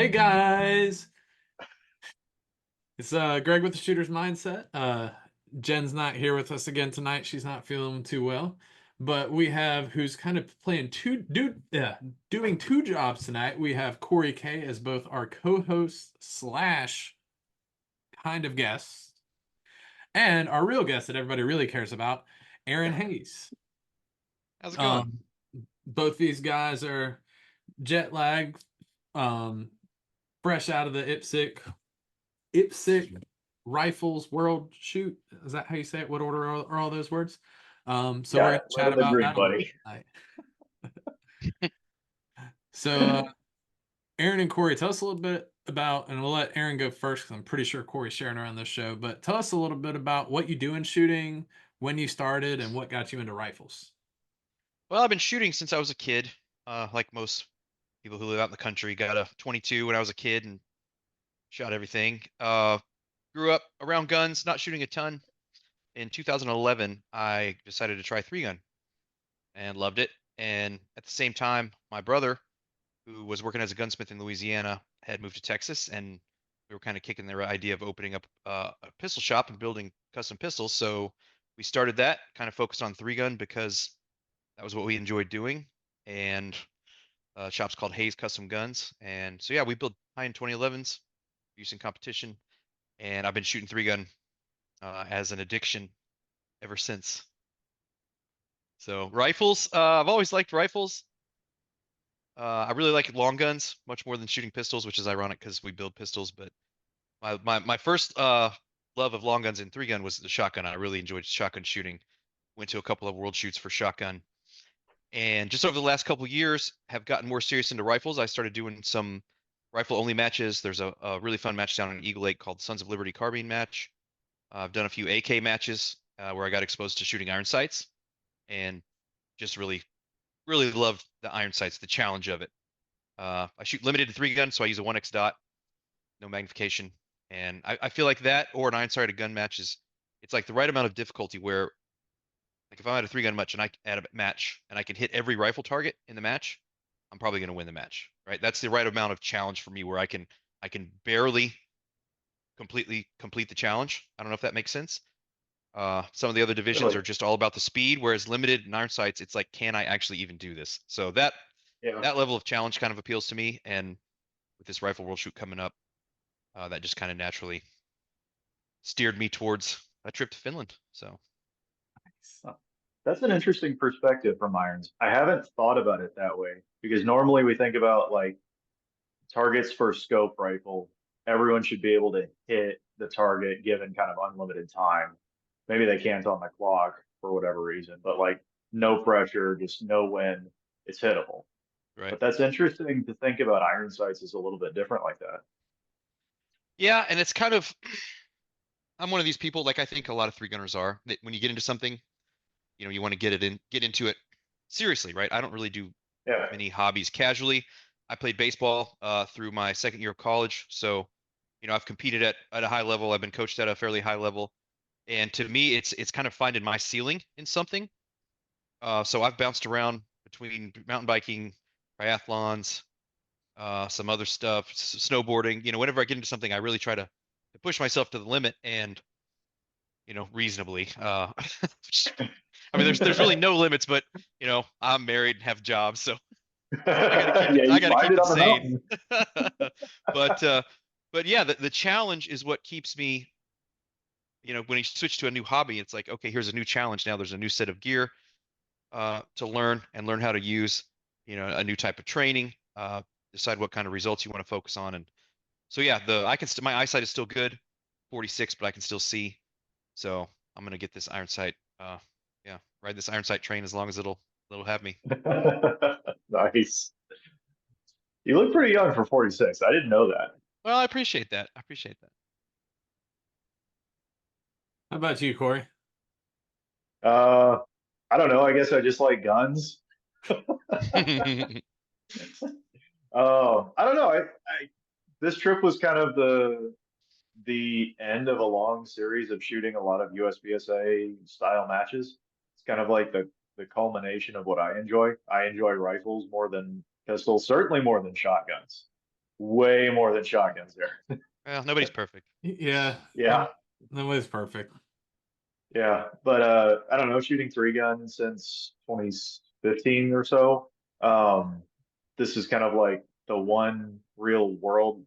Hey guys, it's Greg with the Shooter's Mindset. Jen's not here with us again tonight. She's not feeling too well, but we have who's kind of playing doing two jobs tonight. We have Cory K as both our co-host slash kind of guest, and our real guest that everybody really cares about, Aaron Hayes. How's it going? Um, both these guys are jet lagged, um, fresh out of the IPSC rifles world shoot. Is that how you say it? What order are all those words? So we're Got going it. to Right chat on the about green, that a little buddy. tonight. So, Aaron and Cory, tell us a little bit about, and we'll let Aaron go first because I'm pretty sure Cory's sharing around this show. But tell us a little bit about what you do in shooting, when you started, and what got you into rifles. Well, I've been shooting since I was a kid. Like most people who live out in the country, got a 22 when I was a kid and shot everything. Grew up around guns, not shooting a ton. In 2011, I decided to try three gun and loved it. And at the same time, my brother, who was working as a gunsmith in Louisiana, had moved to Texas, and we were kind of kicking their idea of opening up a pistol shop and building custom pistols. So we started that, kind of focused on three gun because that was what we enjoyed doing. And shop's called Hayes Custom Guns. And so yeah, we built high-end 2011s using competition, and I've been shooting three gun as an addiction ever since. So rifles, I've always liked rifles. I really like long guns much more than shooting pistols, which is ironic because we build pistols. But my first love of long guns in three gun was the shotgun. I really enjoyed shotgun shooting. Went to a couple of world shoots for shotgun. And just over the last couple of years, have gotten more serious into rifles. I started doing some rifle only matches. There's a really fun match down in Eagle Lake called Sons of Liberty Carbine match. I've done a few AK matches where I got exposed to shooting iron sights and just really loved the iron sights, the challenge of it. I shoot limited to three gun, so I use a 1x dot, no magnification. And I feel like that or an iron sight a gun match is it's like the right amount of difficulty where like if I'm at a three gun match and I at a match and I can hit every rifle target in the match, I'm probably going to win the match, right? That's the right amount of challenge for me where I can barely completely complete the challenge. I don't know if that makes sense. Some of the other divisions Really? are just all about the speed, whereas limited and iron sights, it's like, can I actually even do this? So that Yeah. that level of challenge kind of appeals to me. And with this rifle world shoot coming up, that just kind of naturally steered me towards a trip to Finland. So Huh. That's an interesting perspective from irons. I haven't thought about it that way because normally we think about like targets for scope rifle. Everyone should be able to hit the target given kind of unlimited time. Maybe they can't on the clock for whatever reason, but like no pressure, just no wind, it's hittable. right. But that's interesting to think about iron sights is a little bit different like that. Yeah, and it's kind of I'm one of these people, like I think a lot of three gunners are, that when you get into something, you want to get into it seriously, right? I don't really do Yeah. many hobbies casually. I played baseball through my second year of college, so I've competed at a high level. I've been coached at a fairly high level, and to me, it's kind of finding my ceiling in something. So I've bounced around between mountain biking, triathlons, some other stuff, snowboarding. Whenever I get into something, I really try to push myself to the limit and reasonably. I mean, there's really no limits, but I'm married and have jobs, so I got to keep it. Yeah, I you got to find keep it it on the sane. mountain. But uh, but yeah, the challenge is what keeps me. When you switch to a new hobby, it's like, okay, here's a new challenge. Now there's a new set of gear to learn and learn how to use. A new type of training. Decide what kind of results you want to focus on, and so yeah, my eyesight is still good, 46, but I can still see. So I'm gonna get this iron sight. Yeah, ride this iron sight train as long as it'll have me. Nice. You look pretty young for 46. I didn't know that. Well, I appreciate that. I appreciate How about you, Cory? Uh, I don't know. I guess I just like guns. that. I don't know. This trip was kind of the end of a long series of shooting a lot of USPSA style matches. It's kind of like the culmination of what I enjoy. I enjoy rifles more than pistols, certainly more than shotguns. way more than shotguns there. Well, nobody's perfect. Yeah. Yeah. Nobody's perfect. Yeah, but I don't know, shooting three guns since 2015 or so. Um, this is kind of like the one real world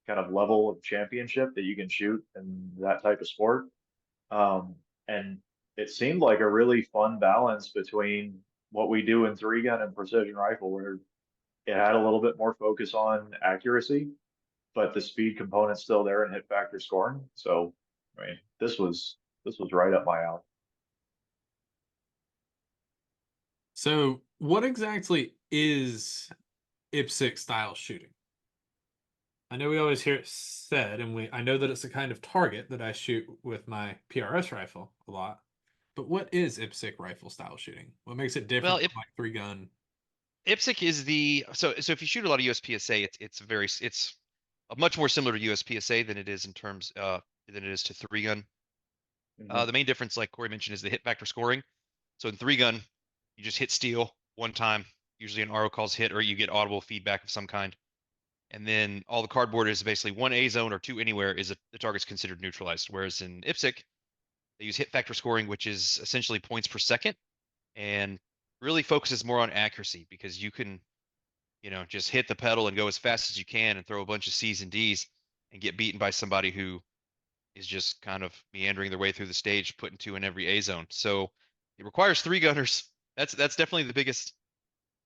kind of level of championship that you can shoot in that type of sport. Um, and it seemed like a really fun balance between what we do in three gun and precision rifle, where it had a little bit more focus on accuracy, but the speed component's still there and hit factor scoring. So, I mean, this was right up my alley. So, what exactly is IPSC style shooting? I know we always hear it said, and I know that it's a kind of target that I shoot with my PRS rifle a lot. But what is IPSC rifle style shooting? What makes it Well, different from like three gun? IPSC is the so if you shoot a lot of USPSA, it's much more similar to USPSA than it is in terms than it is to three gun. Mhm. The main difference, like Cory mentioned, is the hit factor scoring. So in three gun, you just hit steel one time, usually an RO calls hit, or you get audible feedback of some kind. And then all the cardboard is basically one A zone or two anywhere the target's considered neutralized. Whereas in IPSC, they use hit factor scoring, which is essentially points per second, and really focuses more on accuracy because you can, just hit the pedal and go as fast as you can and throw a bunch of C's and D's and get beaten by somebody who is just kind of meandering their way through the stage, putting two in every A zone. So it requires three gunners. That's definitely the biggest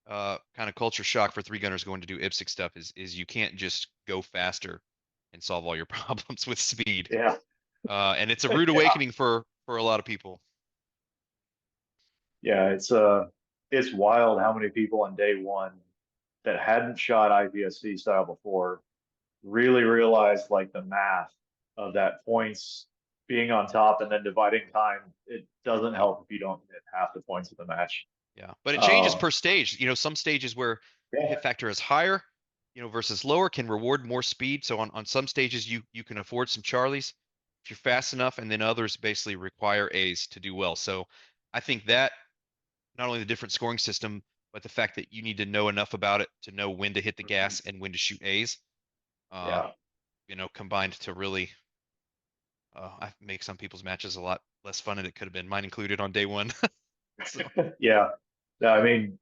kind of culture shock for three gunners going to do IPSC stuff is you can't just go faster and solve all your problems with speed. Yeah, And it's a rude yeah, awakening for a lot of people. yeah. It's wild how many people on day one that hadn't shot IPSC style before really realized like the math of that points being on top and then dividing time. It doesn't help if you don't hit half the points of the match. Yeah, but it changes Um, per stage. Some stages where the yeah, hit factor is higher, versus lower can reward more speed. So on some stages you can afford some Charlies if you're fast enough, and then others basically require A's to do well. So I think that not only the different scoring system, but the fact that you need to know enough about it to know when to hit the gas and when to shoot A's, uh, yeah, combined to really I make some people's matches a lot less fun than it could have been, mine included on day one. So yeah. No, I mean,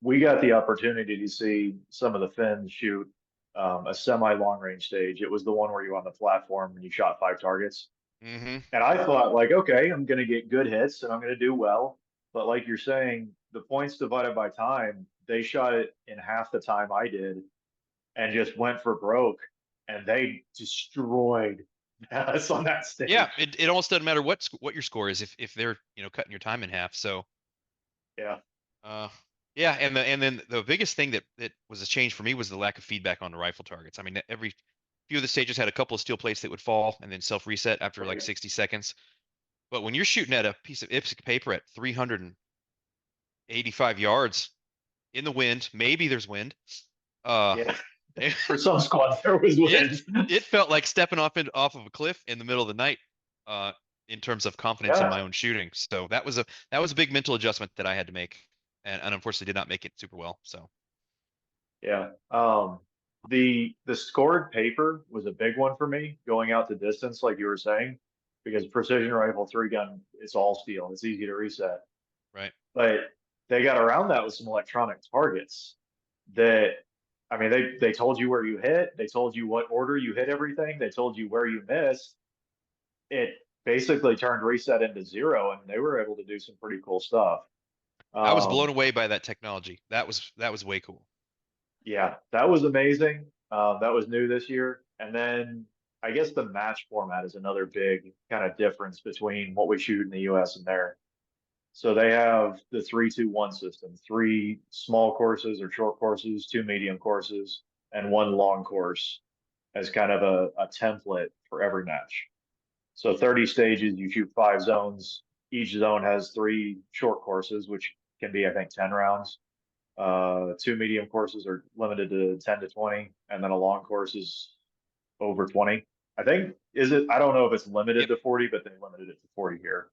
we got the opportunity to see some of the Finns shoot a semi long range stage. It was the one where you were on the platform and you shot five targets. hmm And I thought, like, okay, I'm going to get good hits and I'm going to do well. But like you're saying, the points divided by time, they shot it in half the time I did and just went for broke. And they destroyed us on that Yeah, stage. it almost doesn't matter what your score is if they're cutting your time in half. So Yeah. uh yeah, and then the biggest thing that was a change for me was the lack of feedback on the rifle targets. I mean, every few of the stages had a couple of steel plates that would fall and then self reset after like Right. 60 seconds. But when you're shooting at a piece of IPSC paper at 385 yards in the wind, maybe there's wind. Uh, Yeah. it, For some squads, there was it wind. it felt like stepping off of a cliff in the middle of the night. Uh, in terms of confidence in Yeah. my own shooting, so that was a big mental adjustment that I had to make, and unfortunately did not make it super well. So Yeah. The scored paper was a big one for me going out to distance, like you were saying, because precision rifle three gun, it's all steel. It's easy to reset. right, But they got around that with some electronic targets that, I mean, they told you where you hit, they told you what order you hit everything, they told you where you missed. It basically turned reset into zero, and they were able to do some pretty cool stuff. I was blown Um, away by that technology. That was way cool. yeah, that was amazing. That was new this year. And then I guess the match format is another big kind of difference between what we shoot in the US and there. So they have the 3-2-1 system, three small courses or short courses, two medium courses, and one long course as kind of a template for every match. So 30 stages, you shoot five zones. Each zone has three short courses, which can be, I think, 10 rounds. Two medium courses are limited to 10 to 20, and then a long course is over 20. I think, is it? I don't know if it's limited Yep. to 40, but they limited it to 40 here.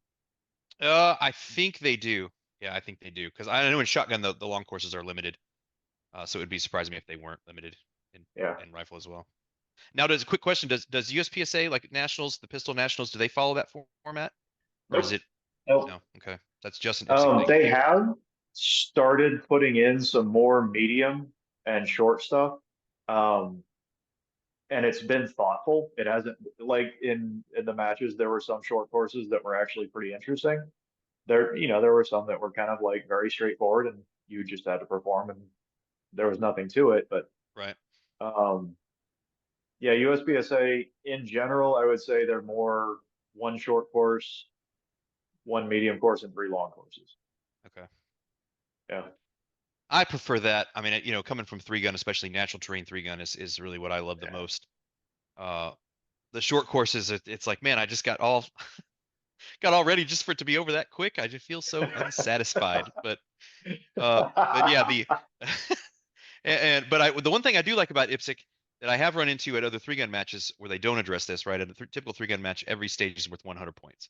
I think they do. Yeah, I think they do because I know in shotgun the long courses are limited. So it would be surprising me if they weren't limited Yeah. in rifle as well. Now, does quick question: Does USPSA, like nationals, the pistol nationals, do they follow that format, or is Nope. it Nope. no? Okay, that's just an IPSC thing. They have started putting in some more medium and short stuff. Um, and it's been thoughtful. It hasn't like in the matches, there were some short courses that were actually pretty interesting. There were some that were kind of like very straightforward and you just had to perform and there was nothing to it. But Right. um, yeah, USPSA in general, I would say they're more one short course, one medium course, and three long courses. Okay. Yeah. I prefer that. I mean, coming from three gun, especially natural terrain three gun, is really what I love the Yeah. most. Uh, the short courses, it's like, man, I just got all ready just for it to be over that quick. I just feel so unsatisfied. But yeah, the but the one thing I do like about IPSC that I have run into at other three gun matches where they don't address this, right? At a typical three gun match, every stage is worth 100 points.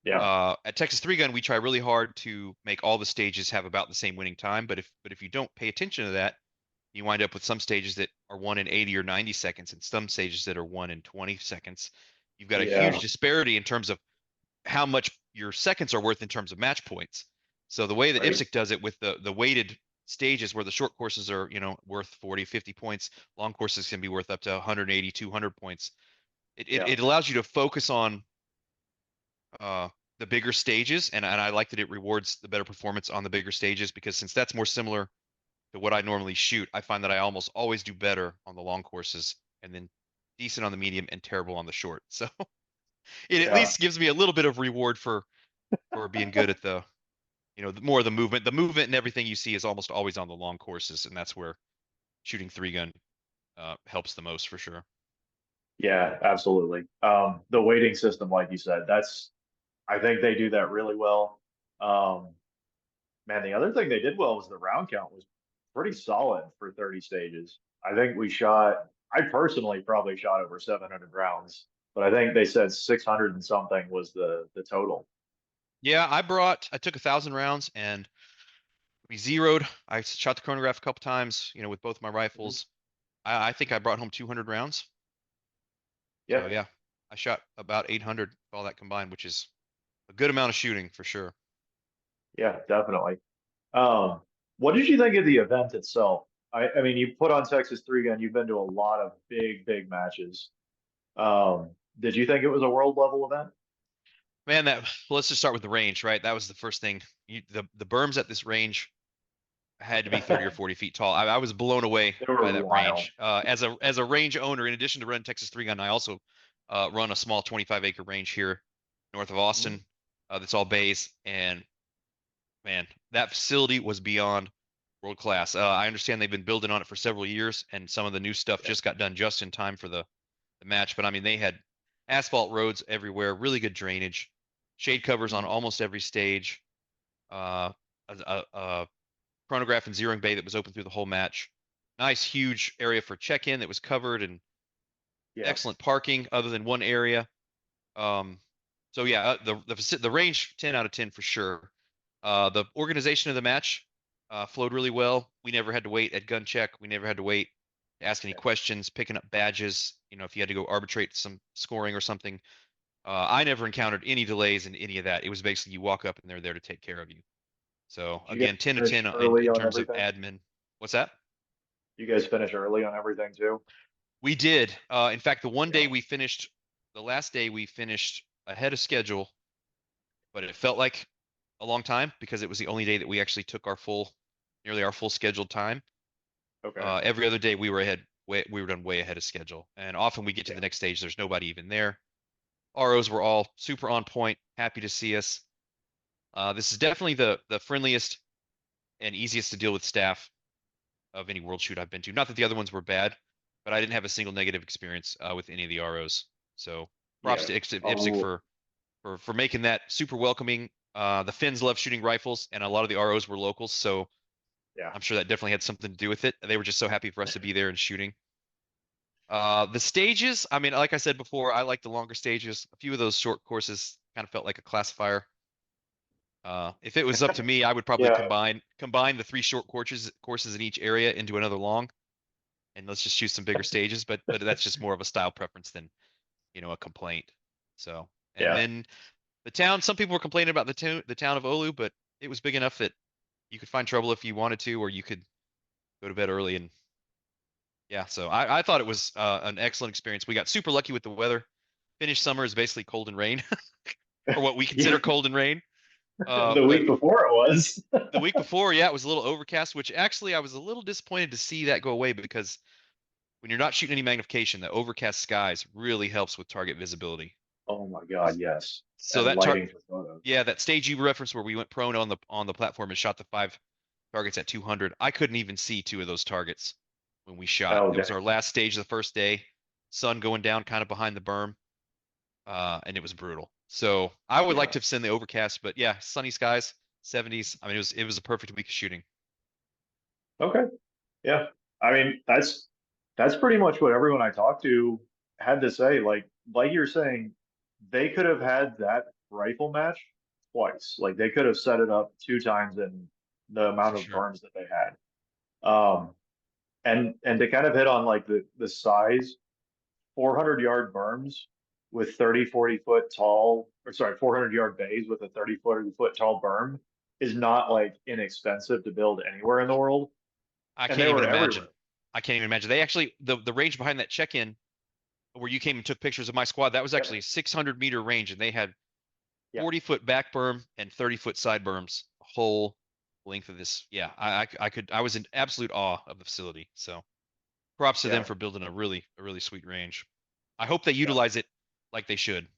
Yeah. At Texas three gun, we try really hard to make all the stages have about the same winning time. But if you don't pay attention to that, you wind up with some stages that are won in 80 or 90 seconds, and some stages that are won in 20 seconds. You've got a huge Yeah. disparity in terms of how much your seconds are worth in terms of match points. So the way that Right. IPSC does it with the weighted stages where the short courses are, worth 40, 50 points, long courses can be worth up to 180, 200 points. Yeah. It allows you to focus on uh, the bigger stages, and I like that it rewards the better performance on the bigger stages because since that's more similar to what I normally shoot, I find that I almost always do better on the long courses and then decent on the medium and terrible on the short. So it at Yeah. least gives me a little bit of reward for being good at more of the movement. The movement and everything you see is almost always on the long courses, and that's where shooting three gun helps the most for sure. Yeah, absolutely. The weighting system, like you said, I think they do that really well. Um, man, the other thing they did well was the round count was pretty solid for 30 stages. I personally probably shot over 700 rounds, but I think they said 600 and something was the total. Yeah, I took 1,000 rounds and we zeroed. I shot the chronograph a couple times, with both my Mhm. rifles. I think I brought home 200 rounds. So Yeah, yeah, I shot about 800 all that combined, which is a good amount of shooting for sure. yeah, definitely. Um, what did you think of the event itself? I mean, you put on Texas Three Gun, you've been to a lot of big matches. Did you think it was a world level event? Man, let's just start with the range, right? That was the first thing. The berms at this range had to be 30 or 40 feet tall. I was blown away They by were that wild. range. As a range owner, in addition to running Texas three gun, I also run a small 25-acre range here north of Mhm. Austin. That's all bays, and man, that facility was beyond world class. I understand they've been building on it for several years, and some of the new stuff Yeah. just got done just in time for the match. But I mean, they had asphalt roads everywhere, really good drainage, shade covers on Mhm. almost every stage, uh, a chronograph and zeroing bay that was open through the whole match. Nice, huge area for check-in that was covered, and Yeah. excellent parking other than one area. Um, so yeah, the range 10 out of 10 for sure. The organization of the match flowed really well. We never had to wait at gun check. We never had to wait to ask any Yeah. questions, picking up badges. If you had to go arbitrate some scoring or something, I never encountered any delays in any of that. It was basically you walk up and they're there to take care of you. So Did you guys again, 10 to finish 10 early in on terms of everything? admin. What's that? You guys finish early on everything too? We did. In fact, Yeah. the last day we finished ahead of schedule, but it felt like a long time because it was the only day that we actually took nearly our full scheduled time. Okay. Every other day we were done way ahead of schedule. And often we get to Yeah. the next stage, there's nobody even there. ROs were all super on point, happy to see us. This is definitely the friendliest and easiest to deal with staff of any world shoot I've been to. Not that the other ones were bad, but I didn't have a single negative experience with any of the ROs. So props Yeah. to IPSC Oh, for making that super welcoming. The Finns love shooting rifles, and a lot of the ROs were locals, so yeah. I'm sure that definitely had something to do with it. They were just so happy for us to be there and shooting. The stages, I mean, like I said before, I like the longer stages. A few of those short courses kind of felt like a classifier. If it was up to me, I would probably Yeah. combine the three short courses in each area into another long. and let's just shoot some bigger stages. But that's just more of a style preference than, a complaint. So, and Yeah. then the town, some people were complaining about the town of Olu, but it was big enough that you could find trouble if you wanted to, or you could go to bed early. And yeah, so I thought it was an excellent experience. We got super lucky with the weather. Finnish summer is basically cold and rain, or what we consider Yeah. cold and rain. The But week before it was. the week before, yeah, it was a little overcast, which actually I was a little disappointed to see that go away, because when you're not shooting any magnification, the overcast skies really helps with target visibility. Oh my God, yes. So And that lighting for photos. yeah, that stage you referenced where we went prone on the platform and shot the 5 targets at 200. I couldn't even see 2 of those targets when we shot. Oh, It was dang. our last stage of the first day, sun going down kind of behind the berm, and it was brutal. So I would like Yeah. to send the overcast, but yeah, sunny skies, 70s. I mean, it was a perfect week of shooting. Okay. Yeah. I mean, that's pretty much what everyone I talked to had to say. Like you're saying, they could have had that rifle match twice. Like they could have set it up 2 times in the For amount of sure. berms that they had. Um, and to kind of hit on like the size, 400-yard berms with 30, 40 foot tall, or sorry, 400-yard bays with a 30, 40 foot tall berm is not like inexpensive to build anywhere in the world. I And can't they even were imagine. everywhere. I can't even imagine. They actually the range behind that check-in where you came and took pictures of my squad, that was Yeah. actually a 600-meter range, and they had Yeah. 40-foot back berm and 30-foot side berms, whole length of this. Yeah, I was in absolute awe of the facility. So props to them Yeah. for building a really sweet range. I hope they Yeah. utilize it like they should.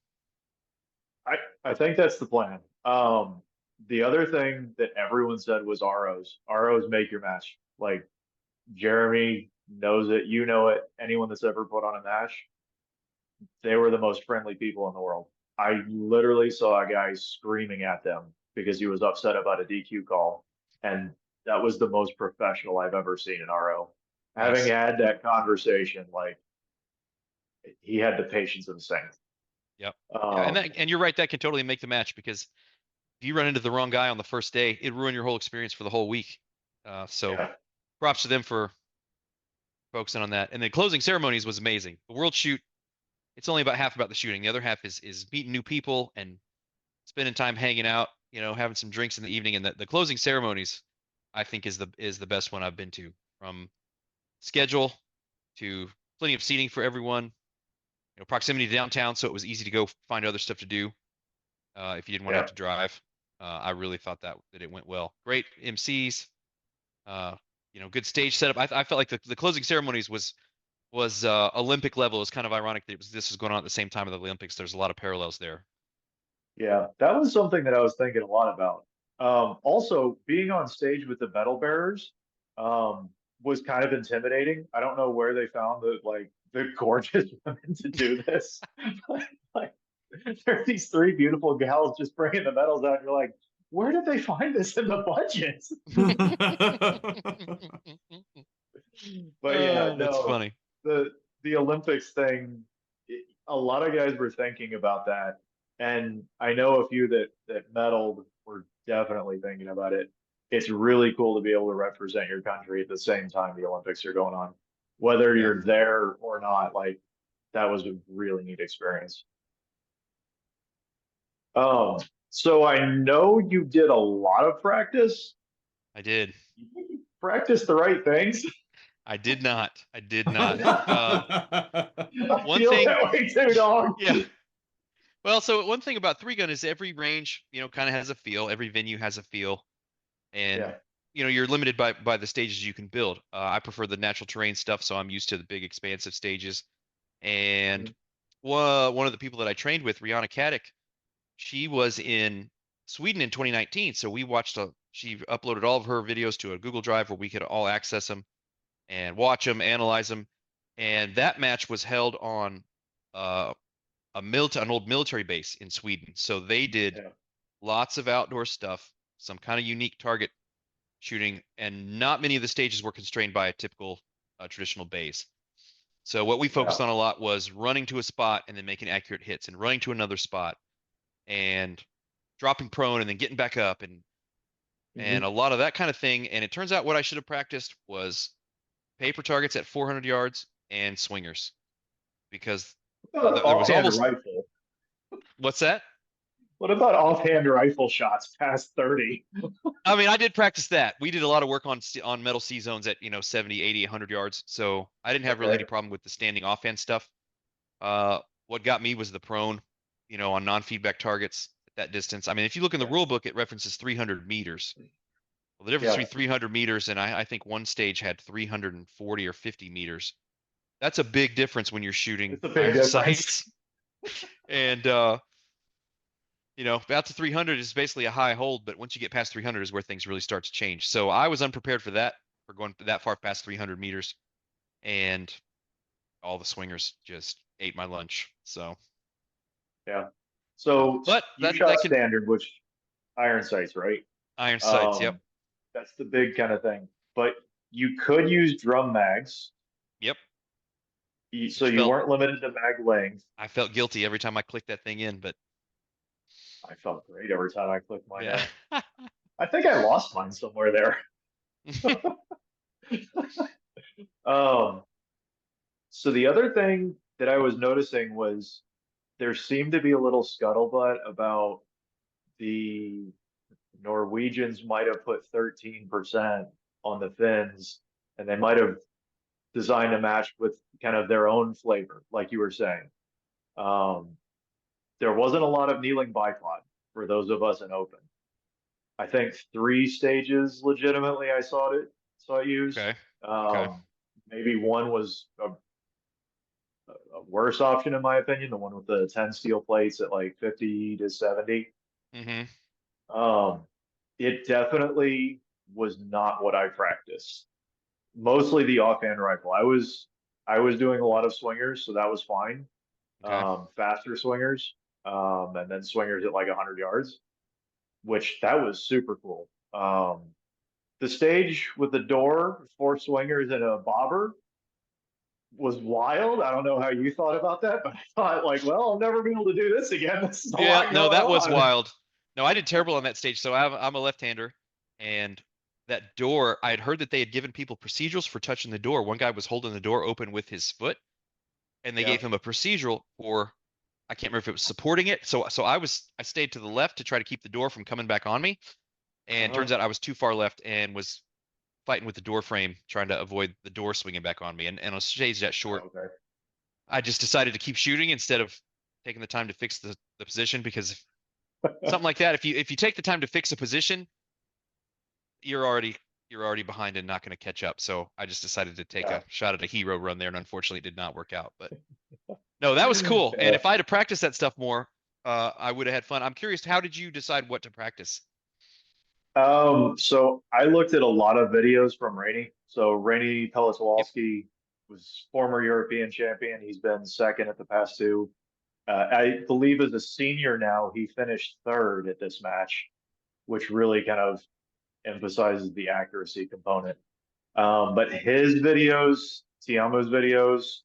I think that's the plan. The other thing that everyone said was ROs. ROs make your match. Like Jeremy knows it, you know it. Anyone that's ever put on a match, they were the most friendly people in the world. I literally saw a guy screaming at them because he was upset about a DQ call, and that was the most professional I've ever seen an RO. Having Nice. had that conversation, like he had the patience of a saint. Yep. Yeah, and Um, and you're right, that can totally make the match, because if you run into the wrong guy on the first day, it ruin your whole experience for the whole week. So yeah, props to them for focusing on that. And the closing ceremonies was amazing. The world shoot, it's only about half about the shooting. The other half is meeting new people and spending time hanging out, having some drinks in the evening. And the closing ceremonies, I think, is the best one I've been to, from schedule to plenty of seating for everyone, proximity to downtown, so it was easy to go find other stuff to do if you didn't want to have yeah. to drive. I really thought that it went well. Great MCs, uh, good stage setup. I felt like the closing ceremonies was Olympic level. It's kind of ironic that this was going on at the same time of the Olympics. There's a lot of parallels there. Yeah, that was something that I was thinking a lot about. Also, being on stage with the medal bearers was kind of intimidating. I don't know where they found the gorgeous women to do this. Like, there are these 3 beautiful gals just bringing the medals out. And you're like, where did they find this in the budget? But yeah, That's no, funny. the Olympics thing, a lot of guys were thinking about that, and I know a few that medaled were definitely thinking about it. It's really cool to be able to represent your country at the same time the Olympics are going on, whether Yeah. you're there or not. Like that was a really neat experience. So I know you did a lot of practice. I did. You practiced the right things. I did not. I did not. I One feel thing, that way too, dog. yeah. Well, so one thing about three gun is every range, kind of has a feel. Every venue has a feel, and Yeah. you're limited by the stages you can build. I prefer the natural terrain stuff, so I'm used to the big expansive stages. And Mhm. one of the people that I trained with, Rihanna Kaddick, she was in Sweden in 2019. So we watched she uploaded all of her videos to a Google Drive where we could all access them and watch them, analyze them. And that match was held on uh, an old military base in Sweden. So they did Yeah. lots of outdoor stuff, some kind of unique target shooting, and not many of the stages were constrained by a typical traditional base. So what we Yeah. focused on a lot was running to a spot and then making accurate hits, and running to another spot and dropping prone and then getting back up, and Mhm. a lot of that kind of thing. And it turns out what I should have practiced was paper targets at 400 yards and swingers because What about there was offhand almost rifle? what's that? What about offhand rifle shots past 30? I mean, I did practice that. We did a lot of work on metal C zones at 70, 80, 100 yards. So I didn't have really Okay. any problem with the standing offhand stuff. What got me was the prone, on non-feedback targets at that distance. I mean, if you look in the Yeah. rule book, it references 300 meters. Well, the difference Yeah. between 300 meters and I think one stage had 340 or 50 meters. That's a big difference when you're shooting It's a big iron difference. sights. And about to 300 is basically a high hold, but once you get past 300 is where things really start to change. So I was unprepared for that, for going that far past 300 meters, and all the swingers just ate my lunch. So Yeah. So but you that shot can standard, which iron sights, right? iron sights. Yep, That's the big kind of thing. But you could use drum mags, yep. so Which you felt weren't limited to mag length. I felt guilty every time I clicked that thing in, but I felt great every time I clicked mine yeah. in. I think I lost mine somewhere there. Um, so the other thing that I was noticing was there seemed to be a little scuttlebutt about the Norwegians might have put 13% on the fins, and they might have designed a match with kind of their own flavor, like you were saying. Um, there wasn't a lot of kneeling bipod for those of us in open. I think 3 stages legitimately I saw it used. Okay. Okay. Um, maybe one was a worse option in my opinion, the one with the 10 steel plates at like 50 to 70. Mm-hmm. Um, it definitely was not what I practiced. Mostly the offhand rifle. I was doing a lot of swingers, so that was fine. Okay. Faster swingers, and then swingers at like 100 yards, which that was super cool. The stage with the door, 4 swingers and a bobber was wild. I don't know how you thought about that, but I thought like, well, I'll never be able to do this again. This is a Yeah. lot No, going that was on. wild. No, I did terrible on that stage. So I'm a left-hander, and that door, I had heard that they had given people procedurals for touching the door. One guy was holding the door open with his foot, and they Yeah. gave him a procedural for I can't remember if it was supporting it. So I stayed to the left to try to keep the door from coming back on me. And Uh-huh. turns out I was too far left and was fighting with the door frame, trying to avoid the door swinging back on me. And on a stage that short, Oh, okay. I just decided to keep shooting instead of taking the time to fix the position because something like that, if you take the time to fix a position, you're already you're already behind and not going to catch up. So I just decided to take Yeah. a shot at a hero run there, and unfortunately, it did not work out. But no, that was cool. And Yeah. if I had to practice that stuff more, I would have had fun. I'm curious, how did you decide what to practice? So I looked at a lot of videos from Rainey. So Rainey Yep. Peleswalski was former European champion. He's been second at the past two. I believe as a senior now, he finished third at this match, which really kind of emphasizes the accuracy component. But his videos, Tiamo's videos,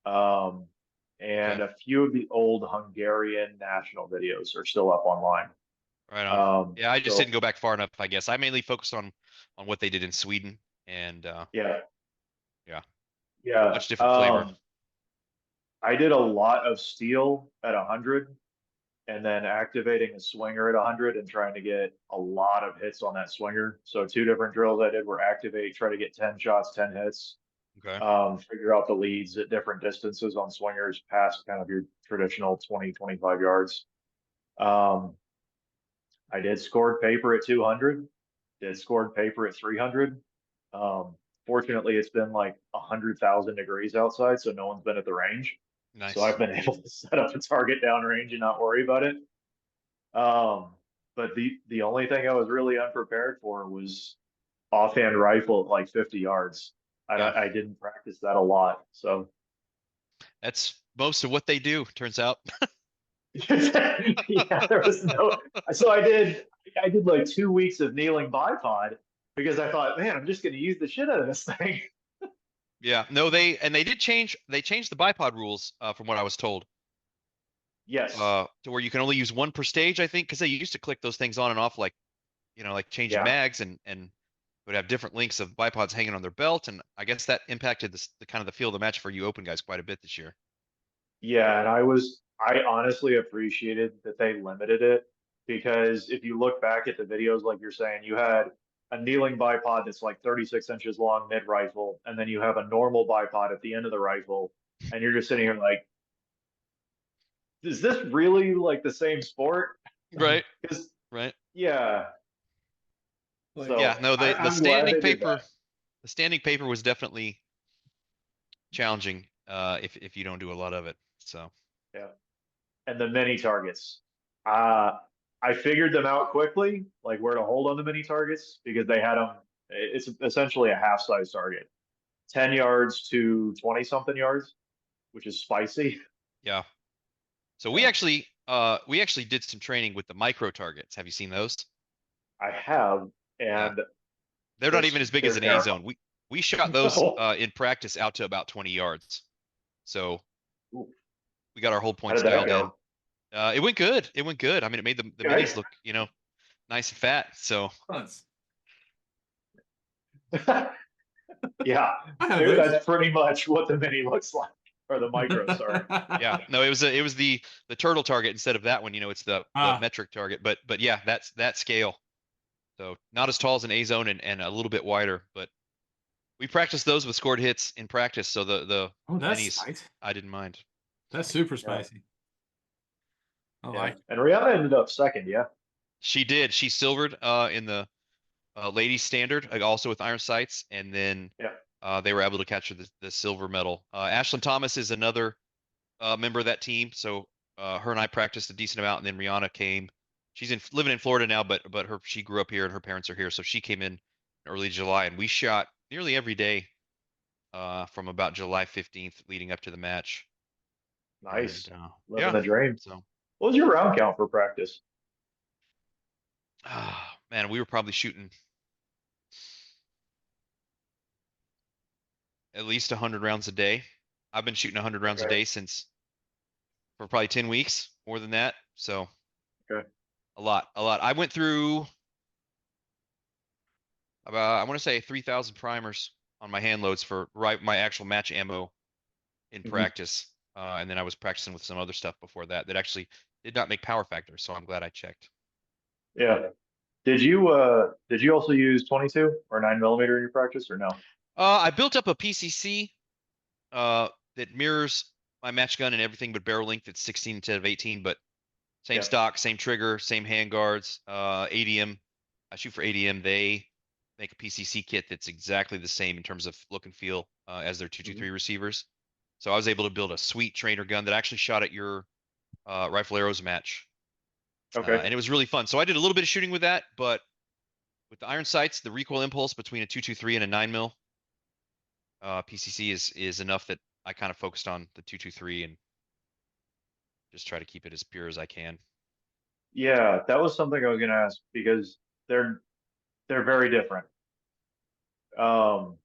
um, Okay. and a few of the old Hungarian national videos are still up online. Right on. Yeah, I just So didn't go back far enough, I guess. I mainly focused on what they did in Sweden and yeah, yeah, yeah. much different flavor. I did a lot of steel at 100 and then activating a swinger at 100 and trying to get a lot of hits on that swinger. So 2 different drills I did were activate, try to get 10 shots, 10 hits, Okay. figure out the leads at different distances on swingers past kind of your traditional 20, 25 yards. Um, I did scored paper at 200, did scored paper at 300. Um, Fortunately, it's been like 100,000 degrees outside, so no one's been at the range. So Nice. I've been able to set up a target downrange and not worry about it. But the only thing I was really unprepared for was offhand rifle at like 50 yards. Yeah. I didn't practice that a lot, so That's most of what they do, turns out. yeah, there was no. So I did like 2 weeks of kneeling bipod because I thought, man, I'm just going to use the shit out of this thing. Yeah. No, they changed the bipod rules from what I was told. Yes, To where you can only use one per stage, I think, because they used to click those things on and off like, like changing yeah, mags and would have different lengths of bipods hanging on their belt, and I guess that impacted the kind of the feel of the match for you open guys quite a bit this year. Yeah, and I honestly appreciated that they limited it because if you look back at the videos, like you're saying, you had a kneeling bipod that's like 36 inches long mid rifle, and then you have a normal bipod at the end of the rifle, and you're just sitting here like, is this really like the same sport? Right. Because Right. yeah, Like, Yeah. so No, I'm glad they did that. the standing paper was definitely challenging if you don't do a lot of it. So Yeah, and the mini targets. Uh, I figured them out quickly, like where to hold on the mini targets because they had them. It's essentially a half size target, 10 yards to 20 something yards, which is spicy. yeah. So Yeah, we actually did some training with the micro targets. Have you seen those? I have, Yeah. and They're not even as big as they're an A terrifying. zone. We shot those No. in practice out to about 20 yards. So Ooh, we got our whole how points did that dialed in. go? It went good. It went good. I mean, it made the Okay. minis look, nice and fat. So tons. Yeah, I have those. that's pretty much what the mini looks like, or the micro. Sorry. yeah, no, it was the turtle target instead of that one. It's the Ah, metric target. But yeah, that's that scale. So not as tall as an A zone and a little bit wider. But we practiced those with scored hits in practice. So the oh, that's minis spicy. I didn't mind. That's super Yeah, spicy. I yeah. like. And Rihanna ended up second. Yeah. She did. She silvered in the ladies standard, also with iron sights, and then Yeah. they were able to capture the silver medal. Ashlyn Thomas is another member of that team, so her and I practiced a decent amount, and then Rihanna came. She's living in Florida now, but she grew up here and her parents are here, so she came in early July, and we shot nearly every day from about July 15th leading up to the match. And Nice. Living yeah, the dream. so What was your round count for practice? man, we were probably shooting at least 100 rounds a day. I've been shooting 100 rounds a Okay. day since for probably 10 weeks, more than that. So Okay. a lot, a lot. I went through about, I want to say 3,000 primers on my hand loads for my actual match ammo in Mhm. practice. And then I was practicing with some other stuff before that actually did not make power factor. So I'm glad I checked. Yeah. Did you also use 22 or 9mm in your practice or no? I built up a PCC that mirrors my match gun and everything, but barrel length it's 16 instead of 18, but same Yeah. stock, same trigger, same hand guards. ADM, I shoot for ADM. They make a PCC kit that's exactly the same in terms of look and feel as their 223 Mhm. receivers. So I was able to build a sweet trainer gun that I actually shot at your Rifle Arrows match, Okay. and it was really fun. So I did a little bit of shooting with that, but with the iron sights, the recoil impulse between a 223 and a 9mm PCC is enough that I kind of focused on the 223 and just try to keep it as pure as I can. Yeah, that was something I was gonna ask because they're they're very different. Um,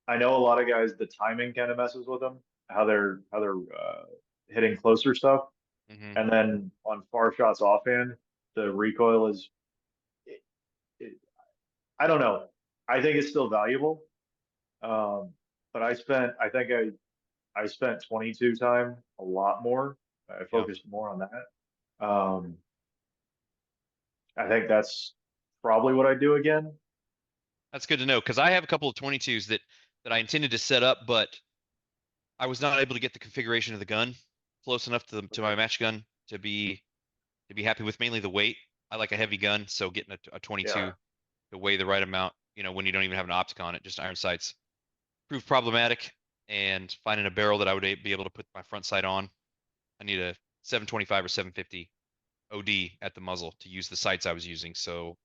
I know a lot of guys, the timing kind of messes with them, how they're hitting closer stuff, Hmm. and then on far shots offhand, the recoil is, it, it, I don't know. I think it's still valuable. But I spent 22 time a lot more. I Yeah. focused more on that. I think that's probably what I do again. That's good to know because I have a couple of 22s that I intended to set up, but I was not able to get the configuration of the gun close enough to Okay. my match gun to be happy with mainly the weight. I like a heavy gun, so getting a Yeah. 22 to weigh the right amount, when you don't even have an optic on it, just iron sights, proved problematic. And finding a barrel that I would be able to put my front sight on, I need a 725 or 750 OD at the muzzle to use the sights I was using. So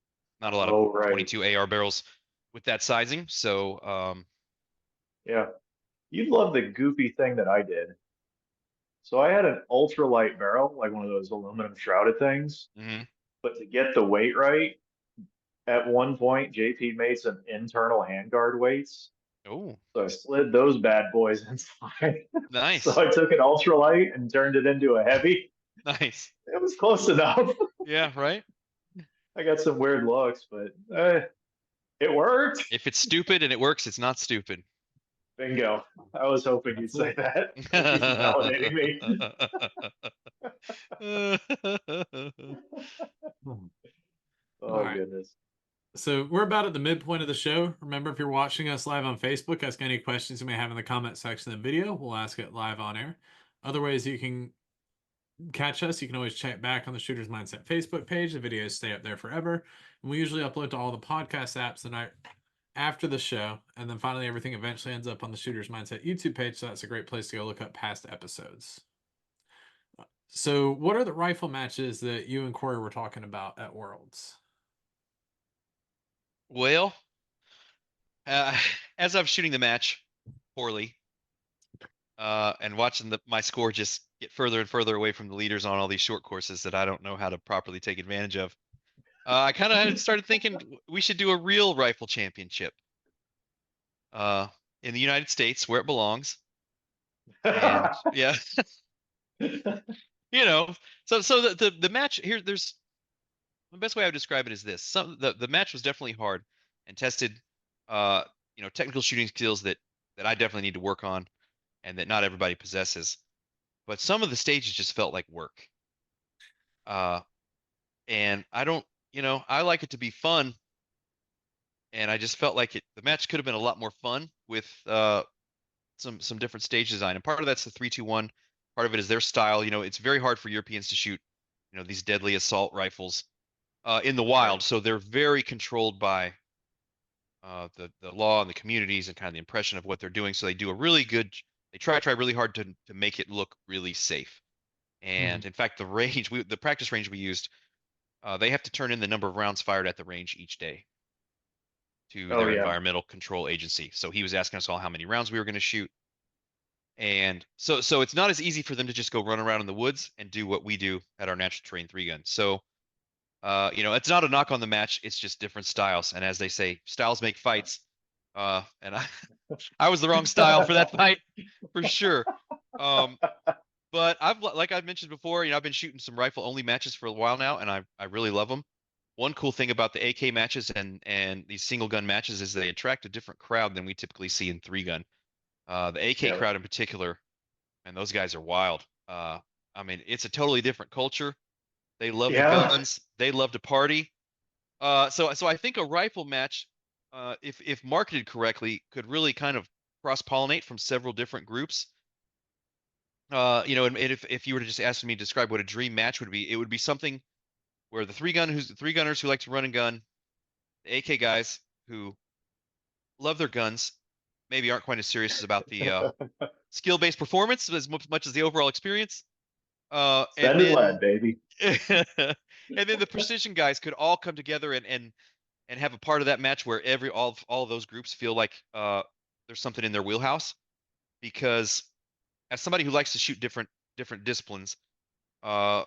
not a lot of Oh, right. 22 AR barrels with that sizing. So Yeah. You'd love the goofy thing that I did. So I had an ultralight barrel, like one of those aluminum shrouded things, mhm. but to get the weight right, at one point JP made some internal handguard weights. Oh, So I slid those bad boys inside. So nice. I took an ultralight and turned it into a heavy. Nice. It was close enough. Yeah, right. I got some weird looks, but It worked. If it's stupid and it works, it's not stupid. Bingo. I was hoping you'd say that. Thank you for validating me. All Oh right. goodness. So we're about at the midpoint of the show. Remember, if you're watching us live on Facebook, ask any questions you may have in the comment section of the video. We'll ask it live on air. Other ways you can catch us, you can always check back on the Shooter's Mindset Facebook page. The videos stay up there forever. And we usually upload to all the podcast apps the night after the show. And then finally, everything eventually ends up on the Shooter's Mindset YouTube page. So that's a great place to go look up past episodes. So, what are the rifle matches that you and Cory were talking about at Worlds? Well, uh, as I'm shooting the match poorly, and watching my score just get further and further away from the leaders on all these short courses that I don't know how to properly take advantage of, I kind of started thinking we should do a real rifle championship uh, in the United States where it belongs. And yeah, you know, so the match here, there's the best way I would describe it is this. The match was definitely hard and tested, uh, technical shooting skills that I definitely need to work on and that not everybody possesses. But some of the stages just felt like work. Uh, and I don't, I like it to be fun, and I just felt like the match could have been a lot more fun with some different stage design. And part of that's the 3-2-1. Part of it is their style. It's very hard for Europeans to shoot, these deadly assault rifles in the wild. Right. So they're very controlled by the law and the communities and kind of the impression of what they're doing. So they do a really good. They try really hard to make it look really safe. And in fact, the practice range we used, they have to turn in the number of rounds fired at the range each day to Oh their yeah. environmental control agency. So he was asking us all how many rounds we were going to shoot. And so it's not as easy for them to just go run around in the woods and do what we do at our natural terrain 3-gun. So, it's not a knock on the match. It's just different styles. And as they say, styles make fights. And I was the wrong style for that fight for sure. Um, but like I've mentioned before, I've been shooting some rifle only matches for a while now, and I really love them. One cool thing about the AK matches and these single gun matches is they attract a different crowd than we typically see in 3-gun. The AK Yeah. crowd in particular, and those guys are wild. I mean, it's a totally different culture. They love the Yeah. guns. They love to party. So I think a rifle match, if marketed correctly, could really kind of cross-pollinate from several different groups. And if you were to just ask me to describe what a dream match would be, it would be something where the three gunners who like to run and gun, the AK guys who love their guns, maybe aren't quite as serious about the skill-based performance as much as the overall experience. And Send it then lead, baby. and then the precision guys could all come together and have a part of that match where all of those groups feel like there's something in their wheelhouse. Because as somebody who likes to shoot different disciplines, uh,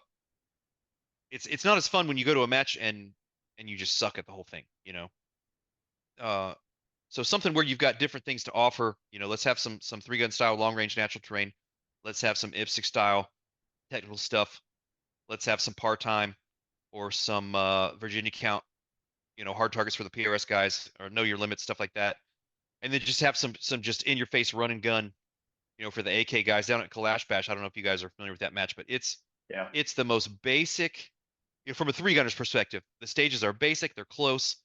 it's not as fun when you go to a match and you just suck at the whole thing. Uh, so something where you've got different things to offer. Let's have some 3-gun style long range natural terrain. Let's have some IPSC style technical stuff. Let's have some par time or some Virginia count, hard targets for the PRS guys or know your limits, stuff like that. And then just have some just in your face run and gun, for the AK guys down at Kalash Bash. I don't know if you guys are familiar with that match, but it's Yeah. the most basic, from a 3-gunner's perspective. The stages are basic, they're close,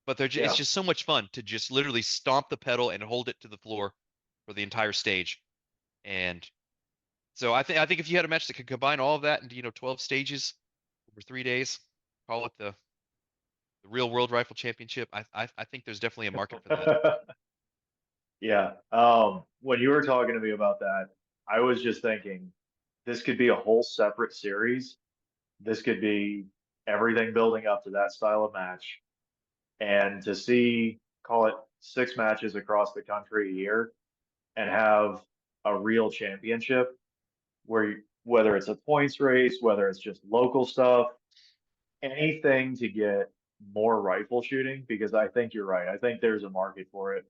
but Yeah. it's just so much fun to just literally stomp the pedal and hold it to the floor for the entire stage. And so I think if you had a match that could combine all of that into 12 stages over 3 days, call it the real World Rifle Championship. I think there's definitely a market for that. Yeah. When you were talking to me about that, I was just thinking this could be a whole separate series. This could be everything building up to that style of match. And to see, call it 6 matches across the country a year and have a real championship where whether it's a points race, whether it's just local stuff, anything to get more rifle shooting, because I think you're right. I think there's a market for it.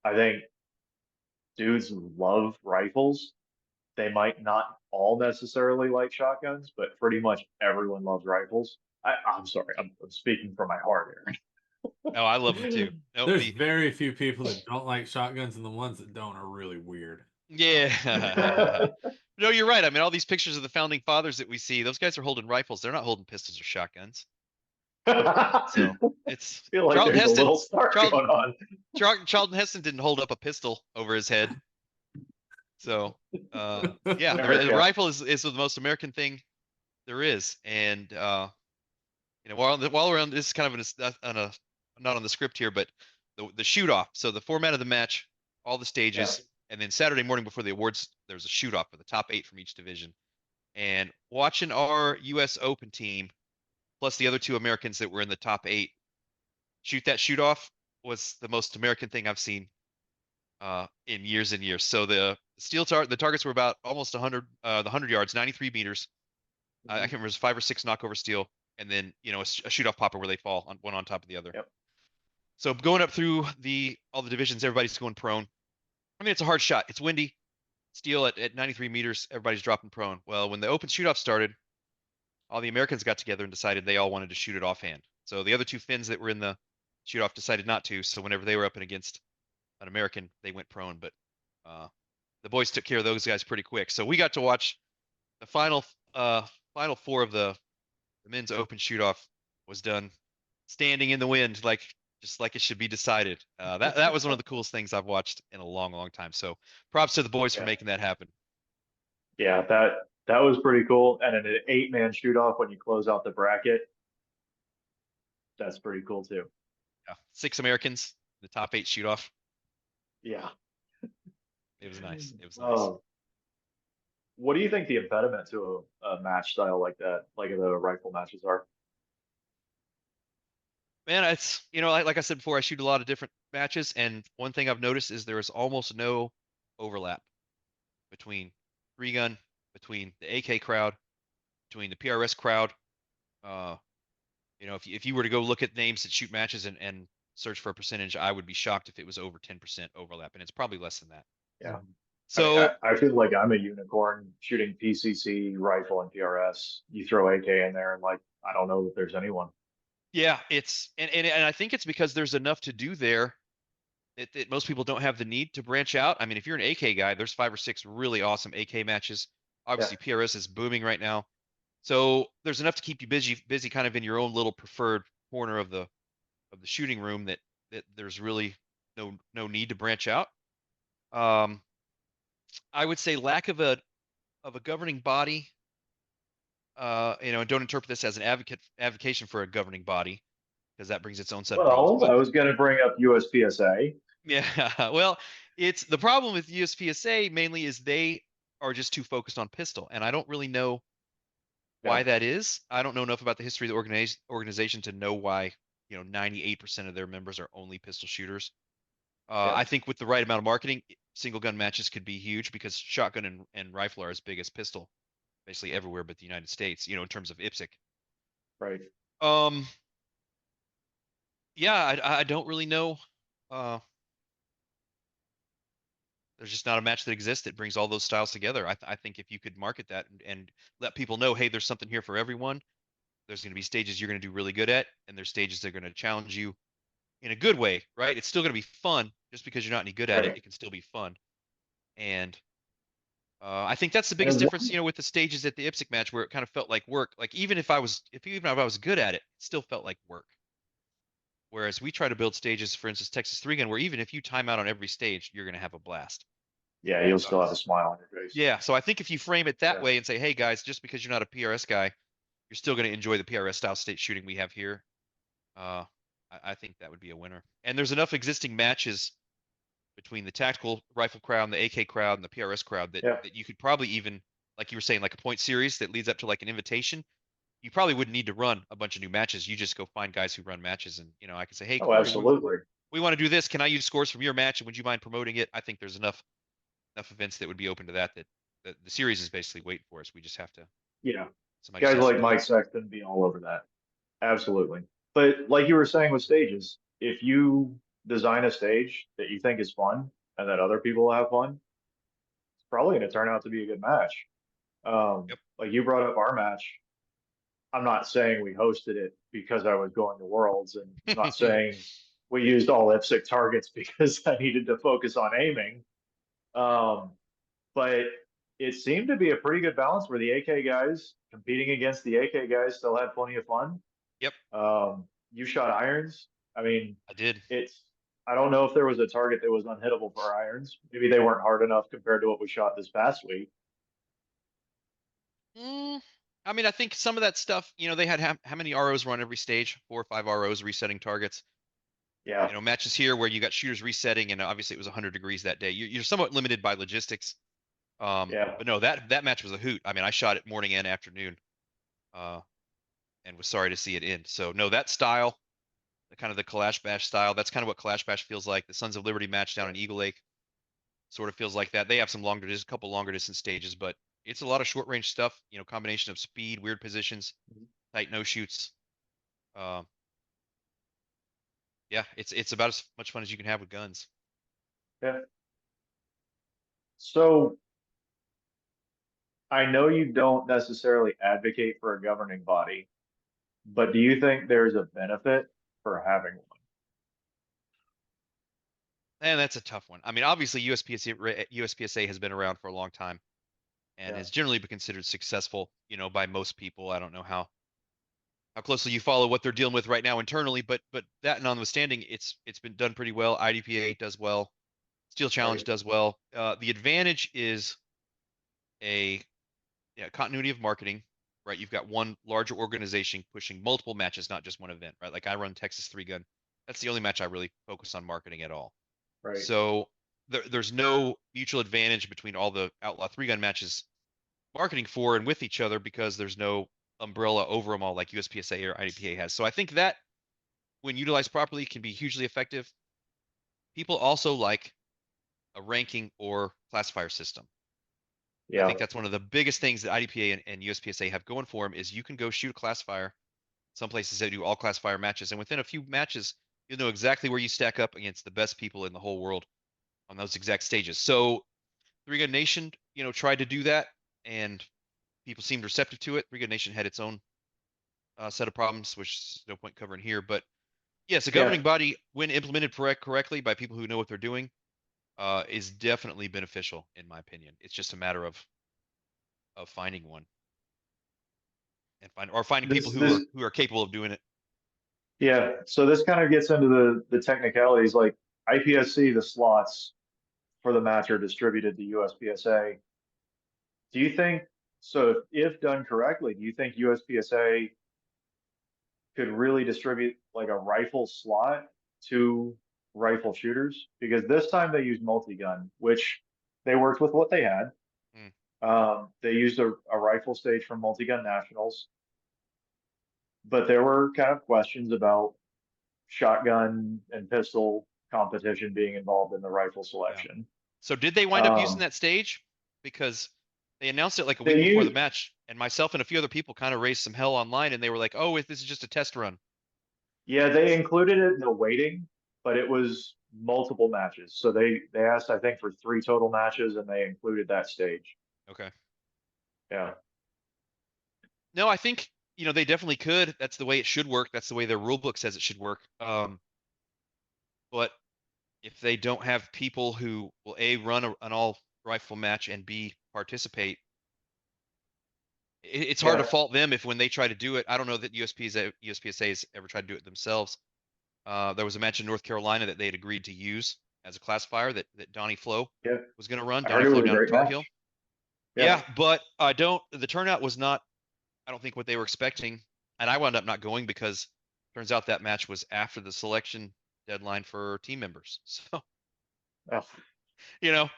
I think dudes love rifles. They might not all necessarily like shotguns, but pretty much everyone loves rifles. I'm sorry, I'm speaking from my heart here. Oh, I love them too. No, There's very few people that don't like shotguns, and the ones that don't are really weird. yeah. No, you're right. I mean, all these pictures of the founding fathers that we see, those guys are holding rifles. They're not holding pistols or shotguns. So I it's feel like Charlton there's a Heston. little start Charlton going on. Charlton Heston didn't hold up a pistol over his head. So yeah, the America. rifle is the most American thing there is. And while we're on this, is kind of on a not on the script here, but the shoot off. So the format of the match, all the Yeah. stages, and then Saturday morning before the awards, there's a shoot off for the top 8 from each division. And watching our U.S. Open team plus the other 2 Americans that were in the top 8 shoot that shoot off was the most American thing I've seen in years and years. So the the targets were about almost 100 the 100 yards, 93 meters. I can't remember, it was 5 or 6 knockover steel, and then a shoot off popper where they fall on one on top of the other. Yep. So going up through all the divisions, everybody's going prone. I mean, it's a hard shot. It's windy. Steel at 93 meters, everybody's dropping prone. Well, when the open shoot off started, all the Americans got together and decided they all wanted to shoot it offhand. So the other 2 Finns that were in the shoot off decided not to. So whenever they were up and against an American, they went prone. But the boys took care of those guys pretty quick. So we got to watch the final 4 of the men's open shoot off was done standing in the wind, just like it should be decided. That was one of the coolest things I've watched in a long, long time. So props to the boys for Yeah. making that happen. Yeah, that was pretty cool. And an 8-man shoot off when you close out the bracket, that's pretty cool too. Yeah. 6 Americans, the top 8 shoot off. Yeah. It was nice. It was nice. What do you think the impediment to a match style like that, like the rifle matches are? Man, it's like I said before, I shoot a lot of different matches, and one thing I've noticed is there is almost no overlap between 3-gun, between the AK crowd, between the PRS crowd. If you were to go look at names that shoot matches and search for a percentage, I would be shocked if it was over 10% overlap, and it's probably less than that. Yeah. So I feel like I'm a unicorn shooting PCC, rifle, and PRS. You throw AK in there, and I don't know that there's anyone. yeah, and I think it's because there's enough to do there that most people don't have the need to branch out. I mean, if you're an AK guy, there's 5 or 6 really awesome AK matches. Obviously, PRS is booming right now. So there's enough to keep you busy kind of in your own little preferred corner of the shooting room that there's really no need to branch out. I would say lack of a governing body. And don't interpret this as an advocation for a governing body, because that brings its own set of problems. Well, I was going to bring up USPSA. Yeah, well, it's the problem with USPSA mainly is they are just too focused on pistol, and I don't really know why that is. I don't know enough about the history of the organization to know why 98% of their members are only pistol shooters. I think with the right amount of marketing, single gun matches could be huge, because shotgun and rifle are as big as pistol, basically everywhere but the United States, in terms of IPSC. Right. Yeah, I don't really know. There's just not a match that exists that brings all those styles together. I think if you could market that and let people know, hey, there's something here for everyone. There's going to be stages you're going to do really good at, and there's stages that are going to challenge you in a good way, right? It's still going to be fun. Just because you're not any good at it, it can still be fun. And I think that's the biggest difference, with the stages at the IPSC match, where it kind of felt like work. Like even if I was good at it, it still felt like work. Whereas we try to build stages, for instance, Texas 3-gun, where even if you time out on every stage, you're going to have a blast. Yeah, you'll still have a smile on your face. Yeah, so I think if you frame it that way and say, hey guys, just because you're not a PRS guy, you're still going to enjoy the PRS style state shooting we have here. I think that would be a winner. And there's enough existing matches between the tactical rifle crowd and the AK crowd and the PRS crowd that you could probably even, like you were saying, like a point series that leads up to like an invitation. You probably wouldn't need to run a bunch of new matches. You just go find guys who run matches, and I can say, hey, Cory, absolutely. We want to do this. Can I use scores from your match, and would you mind promoting it? I think there's enough events that would be open to that the series is basically waiting for us. We just have to. Guys like Mike Sexton be all over that. Absolutely. But like you were saying with stages, if you design a stage that you think is fun and that other people have fun, it's probably going to turn out to be a good match. Like you brought up our match. I'm not saying we hosted it because I was going to Worlds, and I'm not saying we used all IPSC targets because I needed to focus on aiming. Um, but it seemed to be a pretty good balance where the AK guys competing against the AK guys still had plenty of fun. Yep, You shot irons. I mean, I did. I don't know if there was a target that was unhittable for irons. Maybe they weren't hard enough compared to what we shot this past week. I mean, I think some of that stuff, they had how many ROs run every stage? 4 or 5 ROs resetting targets. Yeah. Matches here where you got shooters resetting, and obviously it was 100 degrees that day. You're somewhat limited by logistics. Yeah. But no, that match was a hoot. I mean, I shot it morning and afternoon, uh, and was sorry to see it end. So no, that style, the kind of the Kalash Bash style, that's kind of what Kalash Bash feels like. The Sons of Liberty match down in Eagle Lake sort of feels like that. They have some a couple longer distance stages, but it's a lot of short range stuff. Combination of speed, weird positions, tight no shoots. Yeah, it's about as much fun as you can have with guns. Yeah. So I know you don't necessarily advocate for a governing body, but do you think there's a benefit for having one? And that's a tough one. I mean, obviously USPSA has been around for a long time and Yeah. has generally been considered successful, by most people. I don't know how closely you follow what they're dealing with right now internally, but that notwithstanding, it's been done pretty well. IDPA does well. Steel Challenge Right. does well. The advantage is a continuity of marketing, right? You've got one larger organization pushing multiple matches, not just one event, right? Like I run Texas 3 Gun. That's the only match I really focus on marketing at all. Right. So there's no mutual advantage between all the Outlaw 3 Gun matches marketing for and with each other because there's no umbrella over them all like USPSA or IDPA has. So I think that when utilized properly can be hugely effective. People also like a ranking or classifier system. I Yeah. think that's one of the biggest things that IDPA and USPSA have going for them is you can go shoot a classifier. Some places they do all classifier matches, and within a few matches, you'll know exactly where you stack up against the best people in the whole world on those exact stages. So 3 Gun Nation, tried to do that, and people seemed receptive to it. 3 Gun Nation had its own set of problems, which is no point covering here. But yes, a Yeah. governing body, when implemented correctly by people who know what they're doing, is definitely beneficial, in my opinion. It's just a matter of finding one and finding people This who are capable of doing it. Yeah, so this kind of gets into the technicalities. Like IPSC, the slots for the match are distributed to USPSA. Do you think so? If done correctly, do you think USPSA could really distribute like a rifle slot to rifle shooters? Because this time they used multi-gun, which they worked with what they had. Mm, They used a rifle stage from multi-gun nationals, but there were kind of questions about shotgun and pistol competition being involved in the rifle yeah. selection. So did they wind up using Um, that stage? Because they announced it like a week they before the use, match, and myself and a few other people kind of raised some hell online, and they were like, "Oh, if this is just a test run." yeah, they included it in the weighting, but it was multiple matches. So they asked, I think, for 3 total matches, and they included that stage. Okay. Yeah, No, I think they definitely could. That's the way it should work. That's the way their rule book says it should work. But if they don't have people who will A, run an all rifle match and B, participate, it's hard to yeah, fault them if when they try to do it. I don't know that USPSA has ever tried to do it themselves. There was a match in North Carolina that they had agreed to use as a classifier that Donnie Flo yeah. was going to run. I Donnie heard it Flo was a down at great Tar match. Heel. Yeah, Yeah, but the turnout was not, I don't think what they were expecting. And I wound up not going because turns out that match was after the selection deadline for team members. So, oh, you know,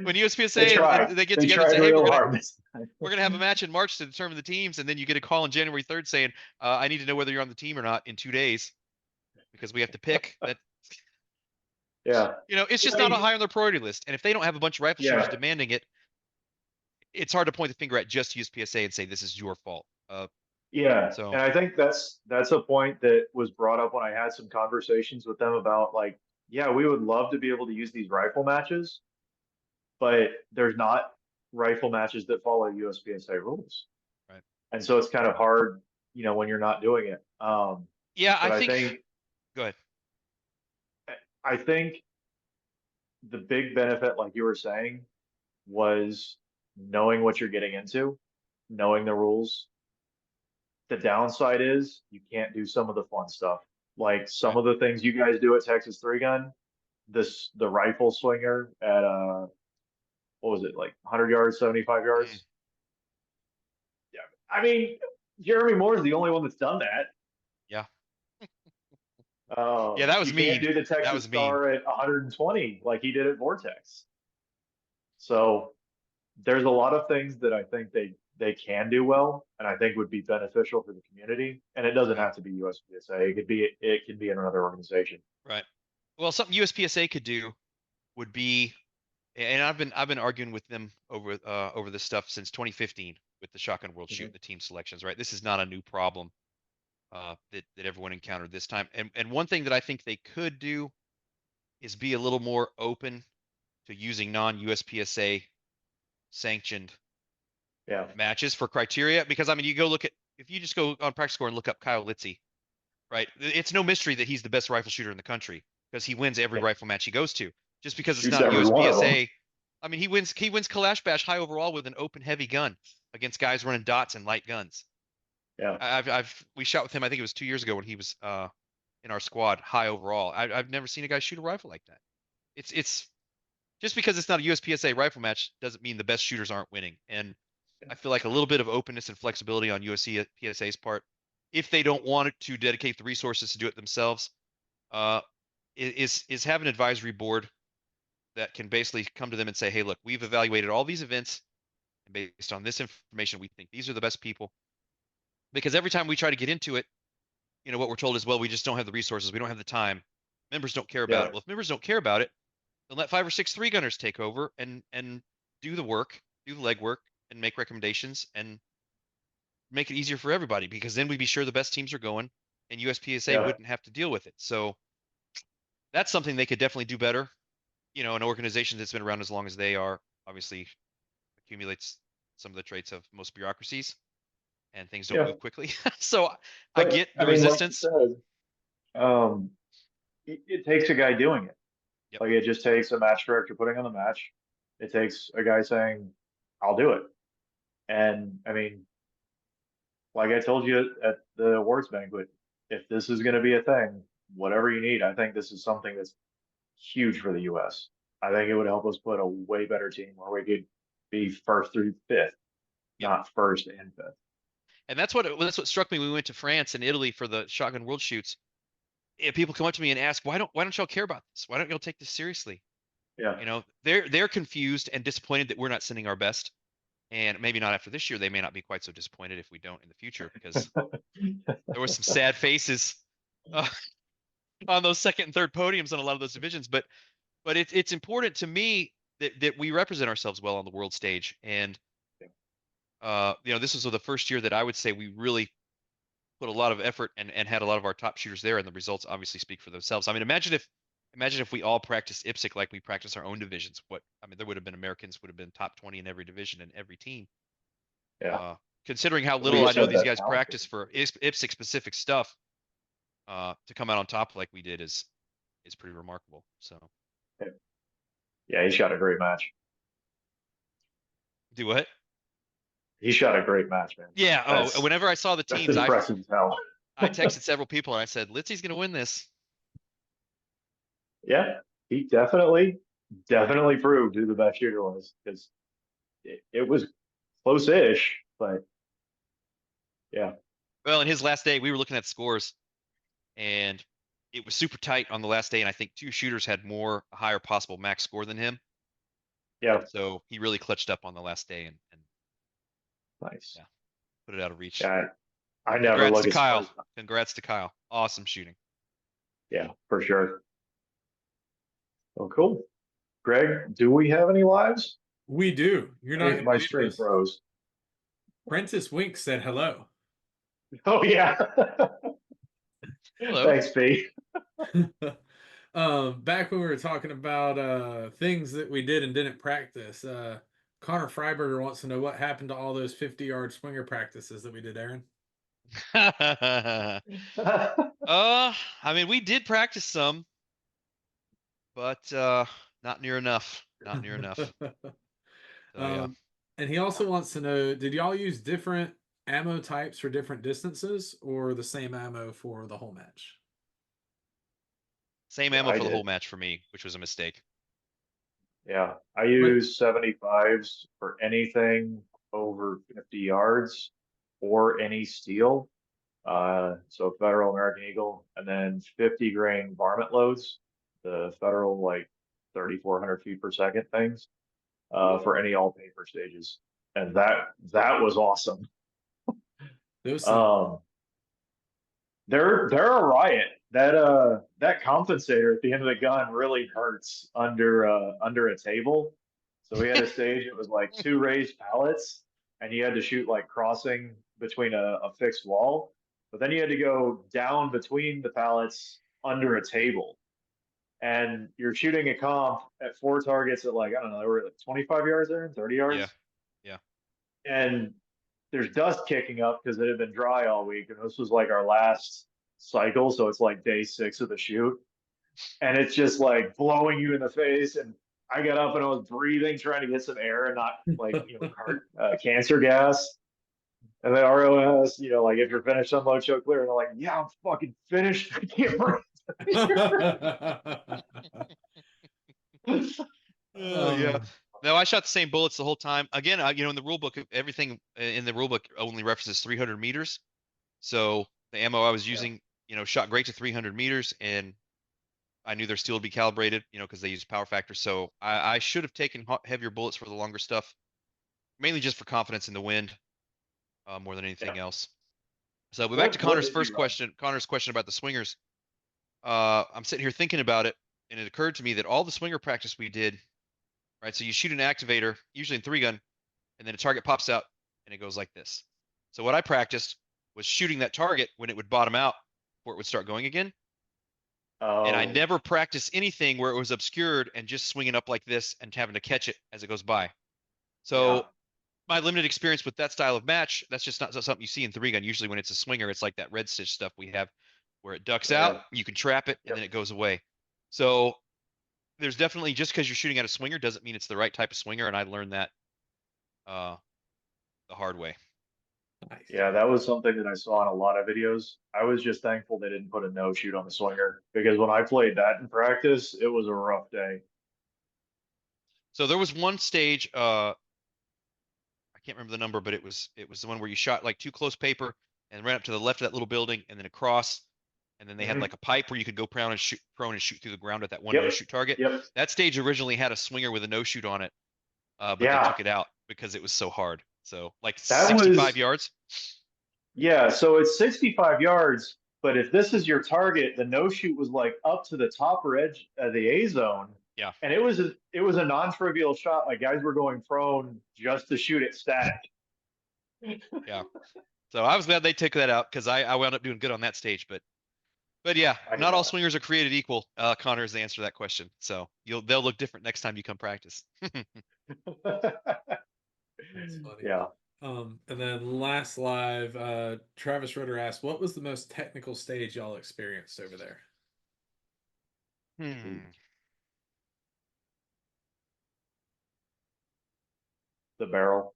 when they USPSA tried. and they get They together and tried say, "Hey, real hard this time. we're gonna have a match in March to determine the teams," and then you get a call on January 3rd saying, "I need to know whether you're on the team or not in 2 days because we have to pick." That Yeah, it's just not like, high on their priority list. And if they don't have a bunch of rifle shooters yeah, demanding it, it's hard to point the finger at just USPSA and say this is your fault. yeah. So And I think that's a point that was brought up when I had some conversations with them about like, yeah, we would love to be able to use these rifle matches, but there's not rifle matches that follow USPSA rules. right, And so it's kind of hard when you're not doing it. Yeah, I But think. Go ahead. I think the big benefit, like you were saying, was knowing what you're getting into, knowing the rules. The downside is you can't do some of the fun stuff. Like some Right. of the things you guys do at Texas Three Gun, the rifle swinger at what was it, like 100 yards, 75 Mm, yards? Yeah. I mean, Jeremy Moore is the only one that's done that. yeah. Yeah, that was You can't mean. do the That Texas was mean. Star at 120 like he did at Vortex. So there's a lot of things that I think they can do well, and I think would be beneficial for the community. And it doesn't Right. have to be USPSA. It could be in another organization. Right. Well, something USPSA could do would be, and I've been arguing with them over this stuff since 2015 with the Shotgun World Shoot Mhm. and the team selections. Right. This is not a new problem that everyone encountered this time. And one thing that I think they could do is be a little more open to using non-USPSA sanctioned Yeah, matches for criteria. Because I mean, you go look at if you just go on practice score and look up Kyle Litzy, right? It's no mystery that he's the best rifle shooter in the country because he wins every yeah. rifle match he goes to. Just because it's Shoots not every one of them. USPSA, I mean, he wins Kalash Bash high overall with an open heavy gun against guys running dots and light guns. Yeah, We shot with him. I think it was 2 years ago when he was in our squad high overall. I've never seen a guy shoot a rifle like that. It's just because it's not a USPSA rifle match doesn't mean the best shooters aren't winning. And yeah, I feel like a little bit of openness and flexibility on USPSA's part, if they don't want to dedicate the resources to do it themselves, uh, is have an advisory board that can basically come to them and say, hey, look, we've evaluated all these events, and based on this information, we think these are the best people. Because every time we try to get into it, what we're told is, well, we just don't have the resources, we don't have the time. Members don't care about yeah, it. Well, if members don't care about it, then let 5 or 6 3-gunners take over and do the work, do the legwork, and make recommendations and make it easier for everybody. Because then we'd be sure the best teams are going, and USPSA yeah, wouldn't have to deal with it. So that's something they could definitely do better. An organization that's been around as long as they are obviously accumulates some of the traits of most bureaucracies, and things don't yeah. move quickly. So I But get I the mean, like you resistance. said, um, it takes a guy doing it. Yep. Like it just takes a match director putting on the match. It takes a guy saying, "I'll do it." And I mean, like I told you at the awards banquet, if this is going to be a thing, whatever you need, I think this is something that's huge for the U.S. I think it would help us put a way better team where we could be first through fifth, Yep. not first and fifth. And that's what struck me when we went to France and Italy for the Shotgun World Shoots. People come up to me and ask, why don't y'all care about this? Why don't y'all take this seriously? Yeah. They're confused and disappointed that we're not sending our best. And maybe not after this year. They may not be quite so disappointed if we don't in the future, because there were some sad faces uh, on those second and third podiums on a lot of those divisions. But it's important to me that we represent ourselves well on the world stage. And this was the first year that I would say we really put a lot of effort and had a lot of our top shooters there, and the results obviously speak for themselves. I mean, imagine if we all practiced IPSC like we practice our own divisions. There would have been Americans would have been top 20 in every division and every team. Yeah. Uh, Considering how We little I just know have these that guys talent. practice for IPSC specific stuff, to come out on top like we did is pretty remarkable. So Yeah, he shot a great match. do what? He shot a great match, man. Yeah. Oh, That's whenever I saw the that's teams, I impressive as hell. I texted several people and I said, Litzy's going to win this. Yeah, he definitely proved who the best shooter was because it was close-ish, but yeah, Well, in his last day, we were looking at scores, and it was super tight on the last day. And I think two shooters had a higher possible max score than him. yeah, So he really clutched up on the last day and nice. yeah, put it out of reach. Yeah, I never Congrats look to at Kyle. scores. Congrats to Kyle. Awesome shooting. Yeah, for sure. Oh, cool. Greg, do we have any lives? We do. You're not Hey, going to my believe stream this. froze. Prentice Wink said hello. Oh yeah. Hello. Thanks, P. Back when we were talking about things that we did and didn't practice, Connor Freiberger wants to know what happened to all those 50-yard swinger practices that we did, Aaron. I mean, we did practice some, but not near enough. Not near enough. So yeah. And he also wants to know, did y'all use different ammo types for different distances or the same ammo for the whole match? Same Yeah, ammo I for the did. whole match for me, which was a mistake. Yeah, I Wait. use 75s for anything over 50 yards or any steel. So Federal American Eagle, and then 50 grain varmint loads, the Federal like 3,400 feet per second things, for any all paper stages. And that was awesome. Those sound Um, they're a riot. That compensator at the end of the gun really hurts under a table. So we had a stage, it was like two raised pallets, and you had to shoot like crossing between a fixed wall. But then you had to go down between the pallets under a table. And you're shooting a comp at four targets at like, I don't know, they were like 25 yards there, 30 Yeah. yards. Yeah. And there's dust kicking up because it had been dry all week, and this was like our last cycle, so it's like day 6 of the shoot, and it's just like blowing you in the face. And I got up and I was breathing, trying to get some air and not like cancer gas. And then ROS, like if you're finished, unload, show clear, and I'm like, yeah, I'm fucking finished. I can't breathe. Yeah. um, No, I shot the same bullets the whole time. Again, in the rule book, everything in the rule book only references 300 meters. So the ammo I was Yeah, using, shot great to 300 meters, and I knew their steel would be calibrated, because they use power factor. So I should have taken heavier bullets for the longer stuff, mainly just for confidence in the wind, more than anything yeah. else. So, but back to What Connor's did you first run? question, Connor's question about the swingers. I'm sitting here thinking about it, and it occurred to me that all the swinger practice we did, right? So you shoot an activator, usually in 3-gun, and then a target pops out and it goes like this. So what I practiced was shooting that target when it would bottom out before it would start going again. And I Oh, never practiced anything where it was obscured and just swinging up like this and having to catch it as it goes by. yeah, So my limited experience with that style of match, that's just not something you see in 3-gun. Usually when it's a swinger, it's like that red stitch stuff we have where it ducks out, yeah. you can trap it, and Yep. then it goes away. So there's definitely, just because you're shooting at a swinger doesn't mean it's the right type of swinger, and I learned that uh, the hard way. nice. Yeah, that was something that I saw in a lot of videos. I was just thankful they didn't put a no shoot on the swinger, because when I played that in practice, it was a rough day. So there was one stage, I can't remember the number, but it was the one where you shot like too close paper and ran up to the left of that little building and then across, and then they had Hmm. like a pipe where you could go prone and shoot through the ground at that one no Yep, shoot target. yep, That stage originally had a swinger with a no shoot on it, but they yeah. took it out because it was so hard. So like That 65 was yards. Yeah. So it's 65 yards, but if this is your target, the no shoot was like up to the top edge of the A zone, Yeah, and it was a non-trivial shot. Like guys were going prone just to shoot it static. yeah. So I was glad they took that out because I wound up doing good on that stage. But yeah, I did not all not. swingers are created equal. Connor is the answer to that question. So they'll look different next time you come practice. That's funny. Yeah. And then last live, Travis Ritter asked, "What was the most technical stage y'all experienced over there?" Hmm. The barrel.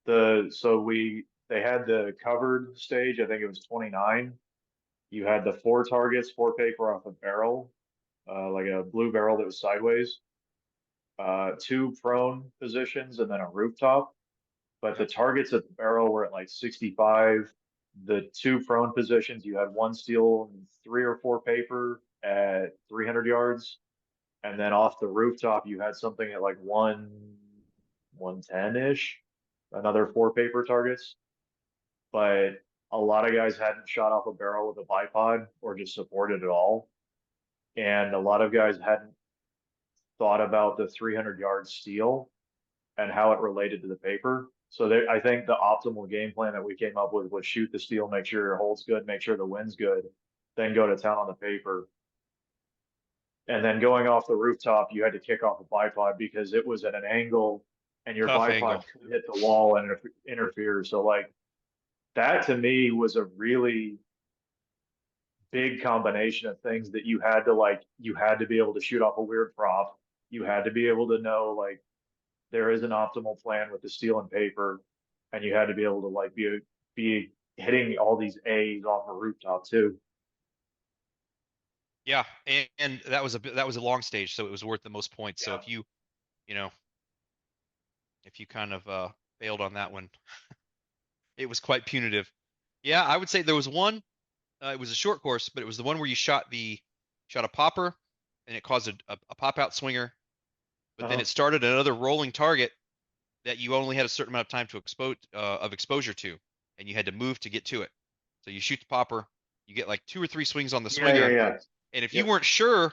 They had the covered stage. I think it was 29. You had the four targets, four paper off a barrel, like a blue barrel that was sideways, two prone positions, and then a rooftop. But the targets at the barrel were at like 65. The two prone positions, you had one steel and three or four paper at 300 yards. And then off the rooftop, you had something at like 110-ish, another four paper targets. But a lot of guys hadn't shot off a barrel with a bipod or just supported at all. And a lot of guys hadn't thought about the 300-yard steel and how it related to the paper. So I think the optimal game plan that we came up with was shoot the steel, make sure your hold's good, make sure the wind's good, then go to town on the paper. And then going off the rooftop, you had to kick off a bipod because it was at an angle and your Tough bipod angle. could hit the wall and interfere. So like that to me was a really big combination of things that you had to be able to shoot off a weird prop. You had to be able to know like there is an optimal plan with the steel and paper, and you had to be able to like be hitting all these A's off a rooftop too. Yeah, and that was a long stage, so it was worth the most points. So Yeah. if you know, if you kind of failed on that one, it was quite punitive. Yeah, I would say there was one. It was a short course, but it was the one where you shot a popper, and it caused a pop out swinger. But then Uh-huh. it started another rolling target that you only had a certain amount of time to exposure to, and you had to move to get to it. So you shoot the popper, you get like 2 or 3 swings on the Yeah, yeah, swinger, yeah. and if you Yep. weren't sure,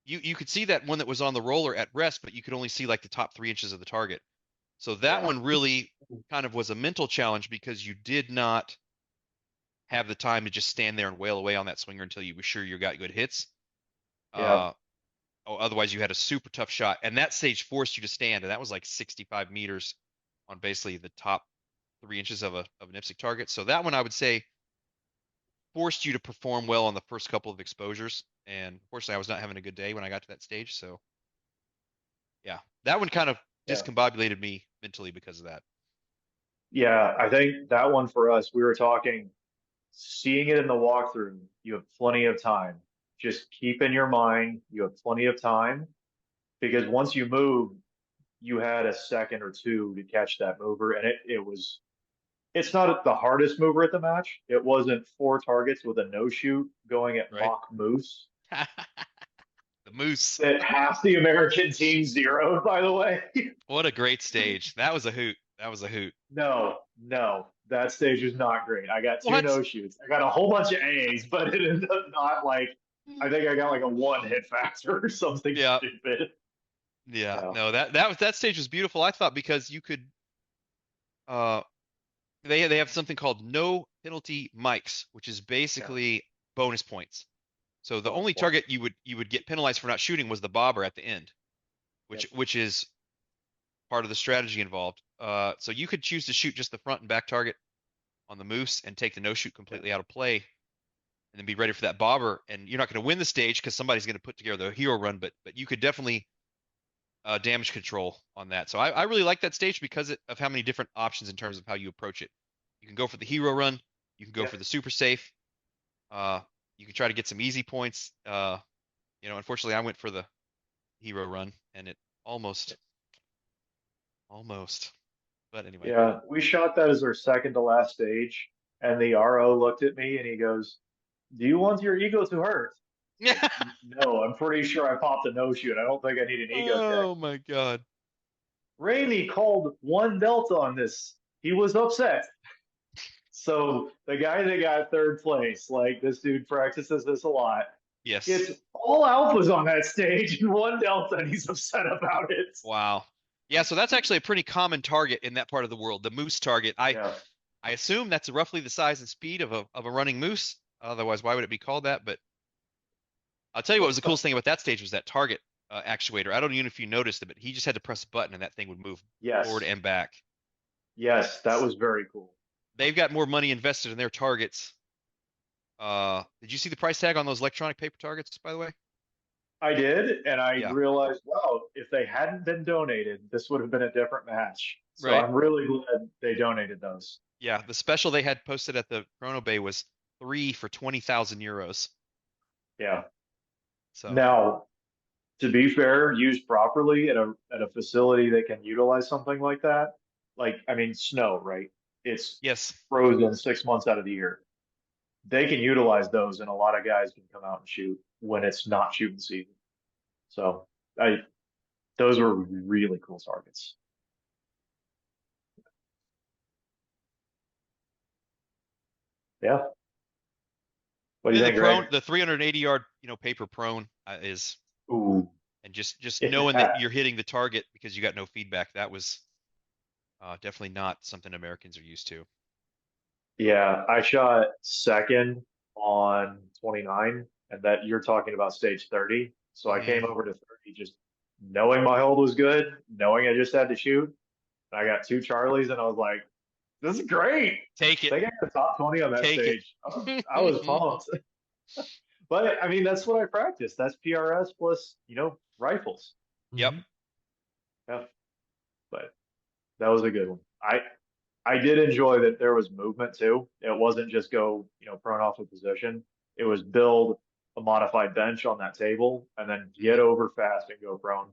you could see that one that was on the roller at rest, but you could only see like the top 3 inches of the target. So that Yeah. one really kind of was a mental challenge because you did not have the time to just stand there and wail away on that swinger until you were sure you got good hits. Yeah. Uh, Otherwise you had a super tough shot, and that stage forced you to stand, and that was like 65 meters on basically the top 3 inches of an IPSC target. So that one I would say forced you to perform well on the first couple of exposures. And fortunately, I was not having a good day when I got to that stage. So yeah, that one kind of Yeah. discombobulated me mentally because of that. Yeah. I think that one for us, we were talking, seeing it in the walkthrough, you have plenty of time. Just keep in your mind, you have plenty of time because once you move, you had a second or two to catch that mover. And it's not the hardest mover at the match. It wasn't four targets with a no shoot going at Right? mock moose The Moose. that half the American team zeroed, by the way. What a great stage. That was a hoot. That was a hoot. No, no, that stage was not great. I got two What? no shoots. I got a whole bunch of A's, but it ended up not like, I think I got like a one hit factor or something Yeah. stupid. Yeah. Yeah. No, that stage was beautiful. I thought because you could uh they have something called no penalty mics, which is Yeah. basically bonus points. So the Bonus only points. target you would get penalized for not shooting was the bobber at the end, Yep. which is part of the strategy involved. So you could choose to shoot just the front and back target on the moose and take the no shoot Yep. completely out of play, and then be ready for that bobber. And you're not going to win the stage because somebody's going to put together the hero run, but you could definitely damage control on that. So I really like that stage because of how many different options in terms of how you approach it. You can go for the hero run, you can go Yep. for the super safe, uh, you can try to get some easy points. Unfortunately, I went for the hero run, and it almost. But anyway, Yeah. We shot that as our second to last stage. And the RO looked at me and he goes, "Do you want your ego to hurt?" Like, yeah. no, I'm pretty sure I popped a no shoot. I don't think I need an ego check. Oh my god. Ramey called one delta on this. He was upset. So the guy that got third place, like this dude practices this a lot, Yes. gets all alphas on that stage and one delta, and he's upset about it. Wow. Yeah, so that's actually a pretty common target in that part of the world, the moose target. Yeah. I assume that's roughly the size and speed of a running moose. Otherwise, why would it be called that? But I'll tell you what was the coolest thing about that stage was that target actuator. I don't even know if you noticed it, but he just had to press a button and that thing would move forward Yes. and back. Yes, that was very cool. They've got more money invested in their targets. Did you see the price tag on those electronic paper targets, by the way? I did, and I Yeah, realized, wow, if they hadn't been donated, this would have been a different match. So right. I'm really glad they donated those. Yeah, the special they had posted at the Chrono Bay was 3 for 20,000 euros. Yeah. So Now, to be fair, used properly at a facility that can utilize something like that, like I mean, snow, right? It's yes, frozen 6 months out of the year. They can utilize those, and a lot of guys can come out and shoot when it's not shooting season. So I those were really cool targets. Yeah. What and do you then the think, Greg? prone, the 380 yard, paper prone is, Ooh, and just knowing that yeah. you're hitting the target because you got no feedback. That was definitely not something Americans are used to. Yeah, I shot second on 29, and that you're talking about stage 30. So I Hmm. came over to 30 just knowing my hold was good, knowing I just had to shoot. And I got two Charlies, and I was like, This is great. Take They it. got the top 20 on that Take it. stage. I was pumped. But I mean, that's what I practice. That's PRS plus, rifles. Yep. Mhm. Yeah. But that was a good one. I did enjoy that there was movement too. It wasn't just go, prone off a position. It was build a modified bench on that table and then get over fast and go prone.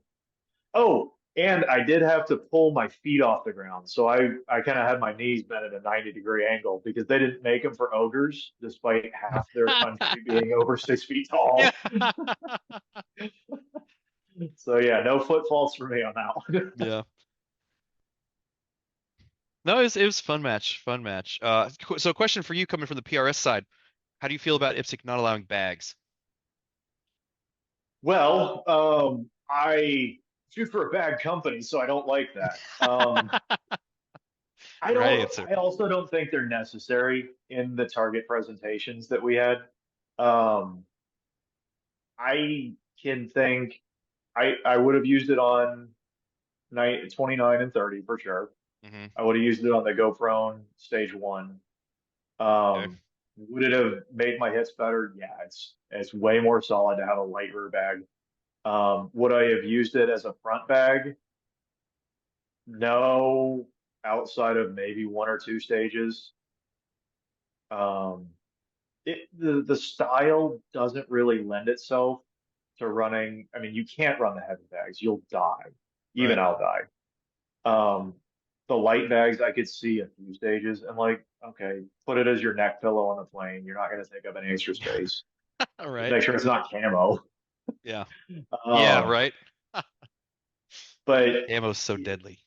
Oh, and I did have to pull my feet off the ground. So I kind of had my knees bent at a 90-degree angle because they didn't make them for ogres, despite half their country being over 6 feet Yeah. tall. So yeah, no foot faults for me on that one. Yeah. No, it was a fun match. Fun match. So question for you coming from the PRS side. How do you feel about IPSC not allowing bags? Well, I shoot for a bad company, so I don't like that. I Right don't. answer. I also don't think they're necessary in the target presentations that we had. Um, I can think I would have used it on 29 and 30 for sure. Hmm. I would have used it on the GoPro stage one. Okay. Would it have made my hits better? Yeah, it's way more solid to have a light rear bag. Would I have used it as a front bag? No, outside of maybe one or two stages. Um, the style doesn't really lend itself to running. I mean, you can't run the heavy bags. You'll die. Even Right. I'll die. Um, the light bags, I could see a few stages and like, okay, put it as your neck pillow on the plane. You're not going to take up any extra space. All Just right. make sure it's not camo. Yeah. Yeah, Um, right. but Ammo's so deadly.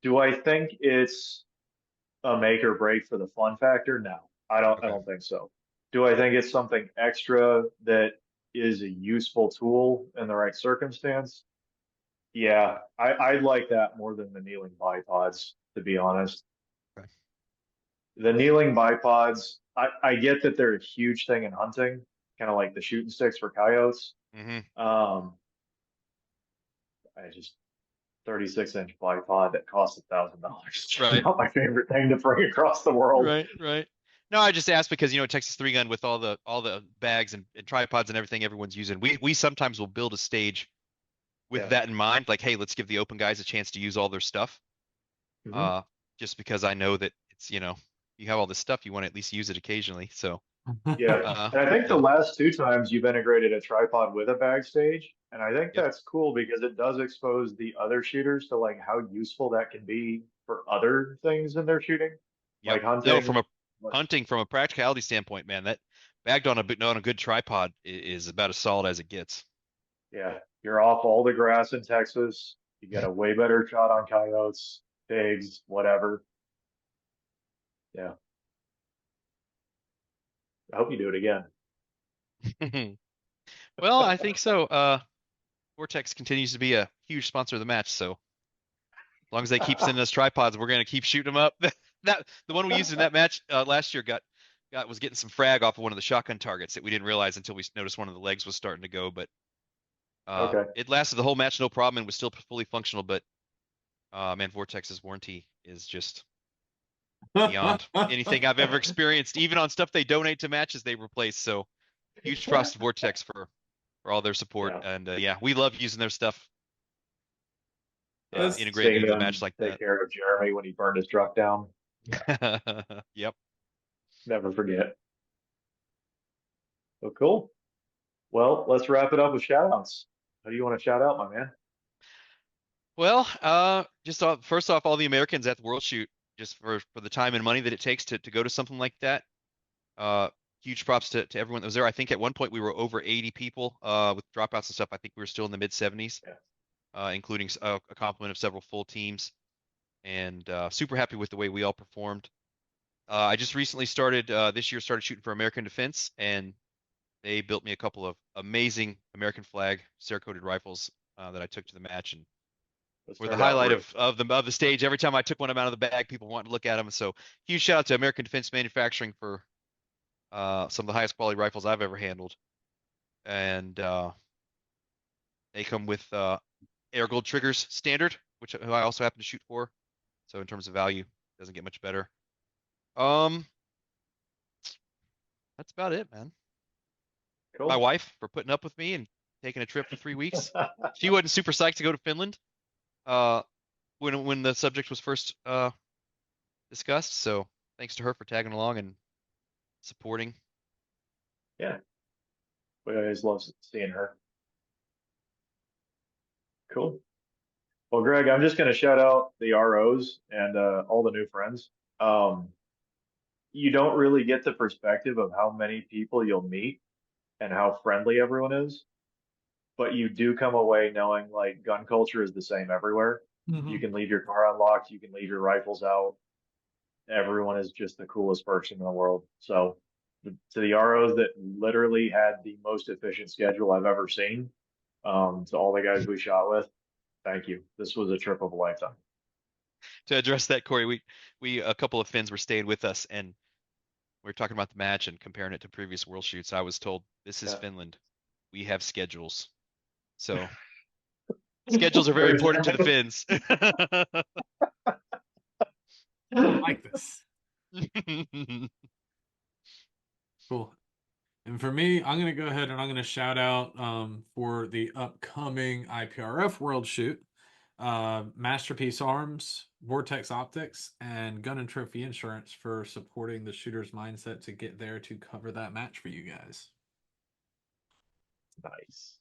do I think it's a make or break for the fun factor? No, I don't. I Okay. don't think so. Do I think it's something extra that is a useful tool in the right circumstance? Yeah, I like that more than the kneeling bipods, to be honest. Okay. The kneeling bipods, I get that they're a huge thing in hunting, kind of like the shooting sticks for coyotes. Hmm. Um, I just 36-inch bipod that costs $1,000. Right. Not my favorite thing to bring across the world. Right. Right. No, I just asked because Texas three gun with all the bags and tripods and everything everyone's using. We sometimes will build a stage with Yeah. that in mind, like, hey, let's give the open guys a chance to use all their stuff. Hmm. Uh, just because I know that it's you have all this stuff, you want to at least use it occasionally. So, Yeah. And I think the yeah, last two times you've integrated a tripod with a bag stage. And I think yep, that's cool because it does expose the other shooters to like how useful that can be for other things in their shooting, yep. like No, from hunting. a hunting, from a practicality standpoint, man, that bagged on a good tripod is about as solid as it gets. Yeah, you're off all the grass in Texas. You get a way better shot on coyotes, pigs, whatever. Yeah, I hope you do it again. Well, I think so. Vortex continues to be a huge sponsor of the match, so as long as they keep sending us tripods, we're gonna keep shooting them up. That the one we used in that match last year was getting some frag off of one of the shotgun targets that we didn't realize until we noticed one of the legs was starting to go. But Okay. it lasted the whole match no problem and was still fully functional. But man, Vortex's warranty is just beyond anything I've ever experienced. Even on stuff they donate to matches, they replace. So huge props to Vortex for all their support. Yeah. And yeah, we love using their stuff. Yeah. Integrating Seeing into the match them like take that. care of Jeremy when he burned his truck down. Yep. Never forget. Well, cool. Well, let's wrap it up with shout outs. How do you want to shout out, my man? Well, just first off, all the Americans at the World Shoot, just for the time and money that it takes to go to something like that. Uh, Huge props to everyone that was there. I think at one point we were over 80 people with dropouts and stuff. I think we were still in the mid 70s, Yeah. including a complement of several full teams. And super happy with the way we all performed. I just recently started this year started shooting for American Defense, and they built me a couple of amazing American flag Cerakoted rifles that I took to the match, and This were the turned out highlight great. of the stage. Every time I took one of them out of the bag, people wanted to look at them. So huge shout out to American Defense Manufacturing for some of the highest quality rifles I've ever handled. And they come with Air Gold triggers standard, which I also happen to shoot for. So in terms of value, Doesn't get much better. Um, that's about it, man. My Cool. wife for putting up with me and taking a trip for 3 weeks. She wasn't super psyched to go to Finland. Uh, when the subject was first discussed. So thanks to her for tagging along and supporting. Yeah, we always love seeing her. Cool. Well, Greg, I'm just going to shout out the ROs and all the new friends. Um, you don't really get the perspective of how many people you'll meet and how friendly everyone is, but you do come away knowing like gun culture is the same everywhere. You Mhm. can leave your car unlocked, you can leave your rifles out. Everyone is just the coolest person in the world. So, to the ROs that literally had the most efficient schedule I've ever seen, to all the guys we shot with, thank you. This was a trip of a lifetime. To address that, Cory, we a couple of Finns were staying with us and we were talking about the match and comparing it to previous world shoots. I was told this is Yeah. Finland. We have schedules. So schedules are very There's important to the Finns. I like this. Cool. And for me, I'm going to go ahead and I'm going to shout out for the upcoming IPRF World Shoot, Masterpiece Arms, Vortex Optics, and Gun and Trophy Insurance for supporting the shooter's mindset to get there to cover that match for you guys. nice.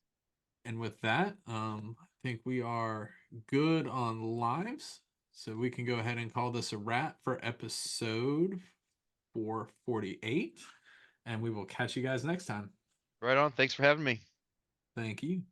And with that, I think we are good on lives. So we can go ahead and call this a wrap for episode 448. And we will catch you guys next time. Right on. Thanks for having me. Thank you.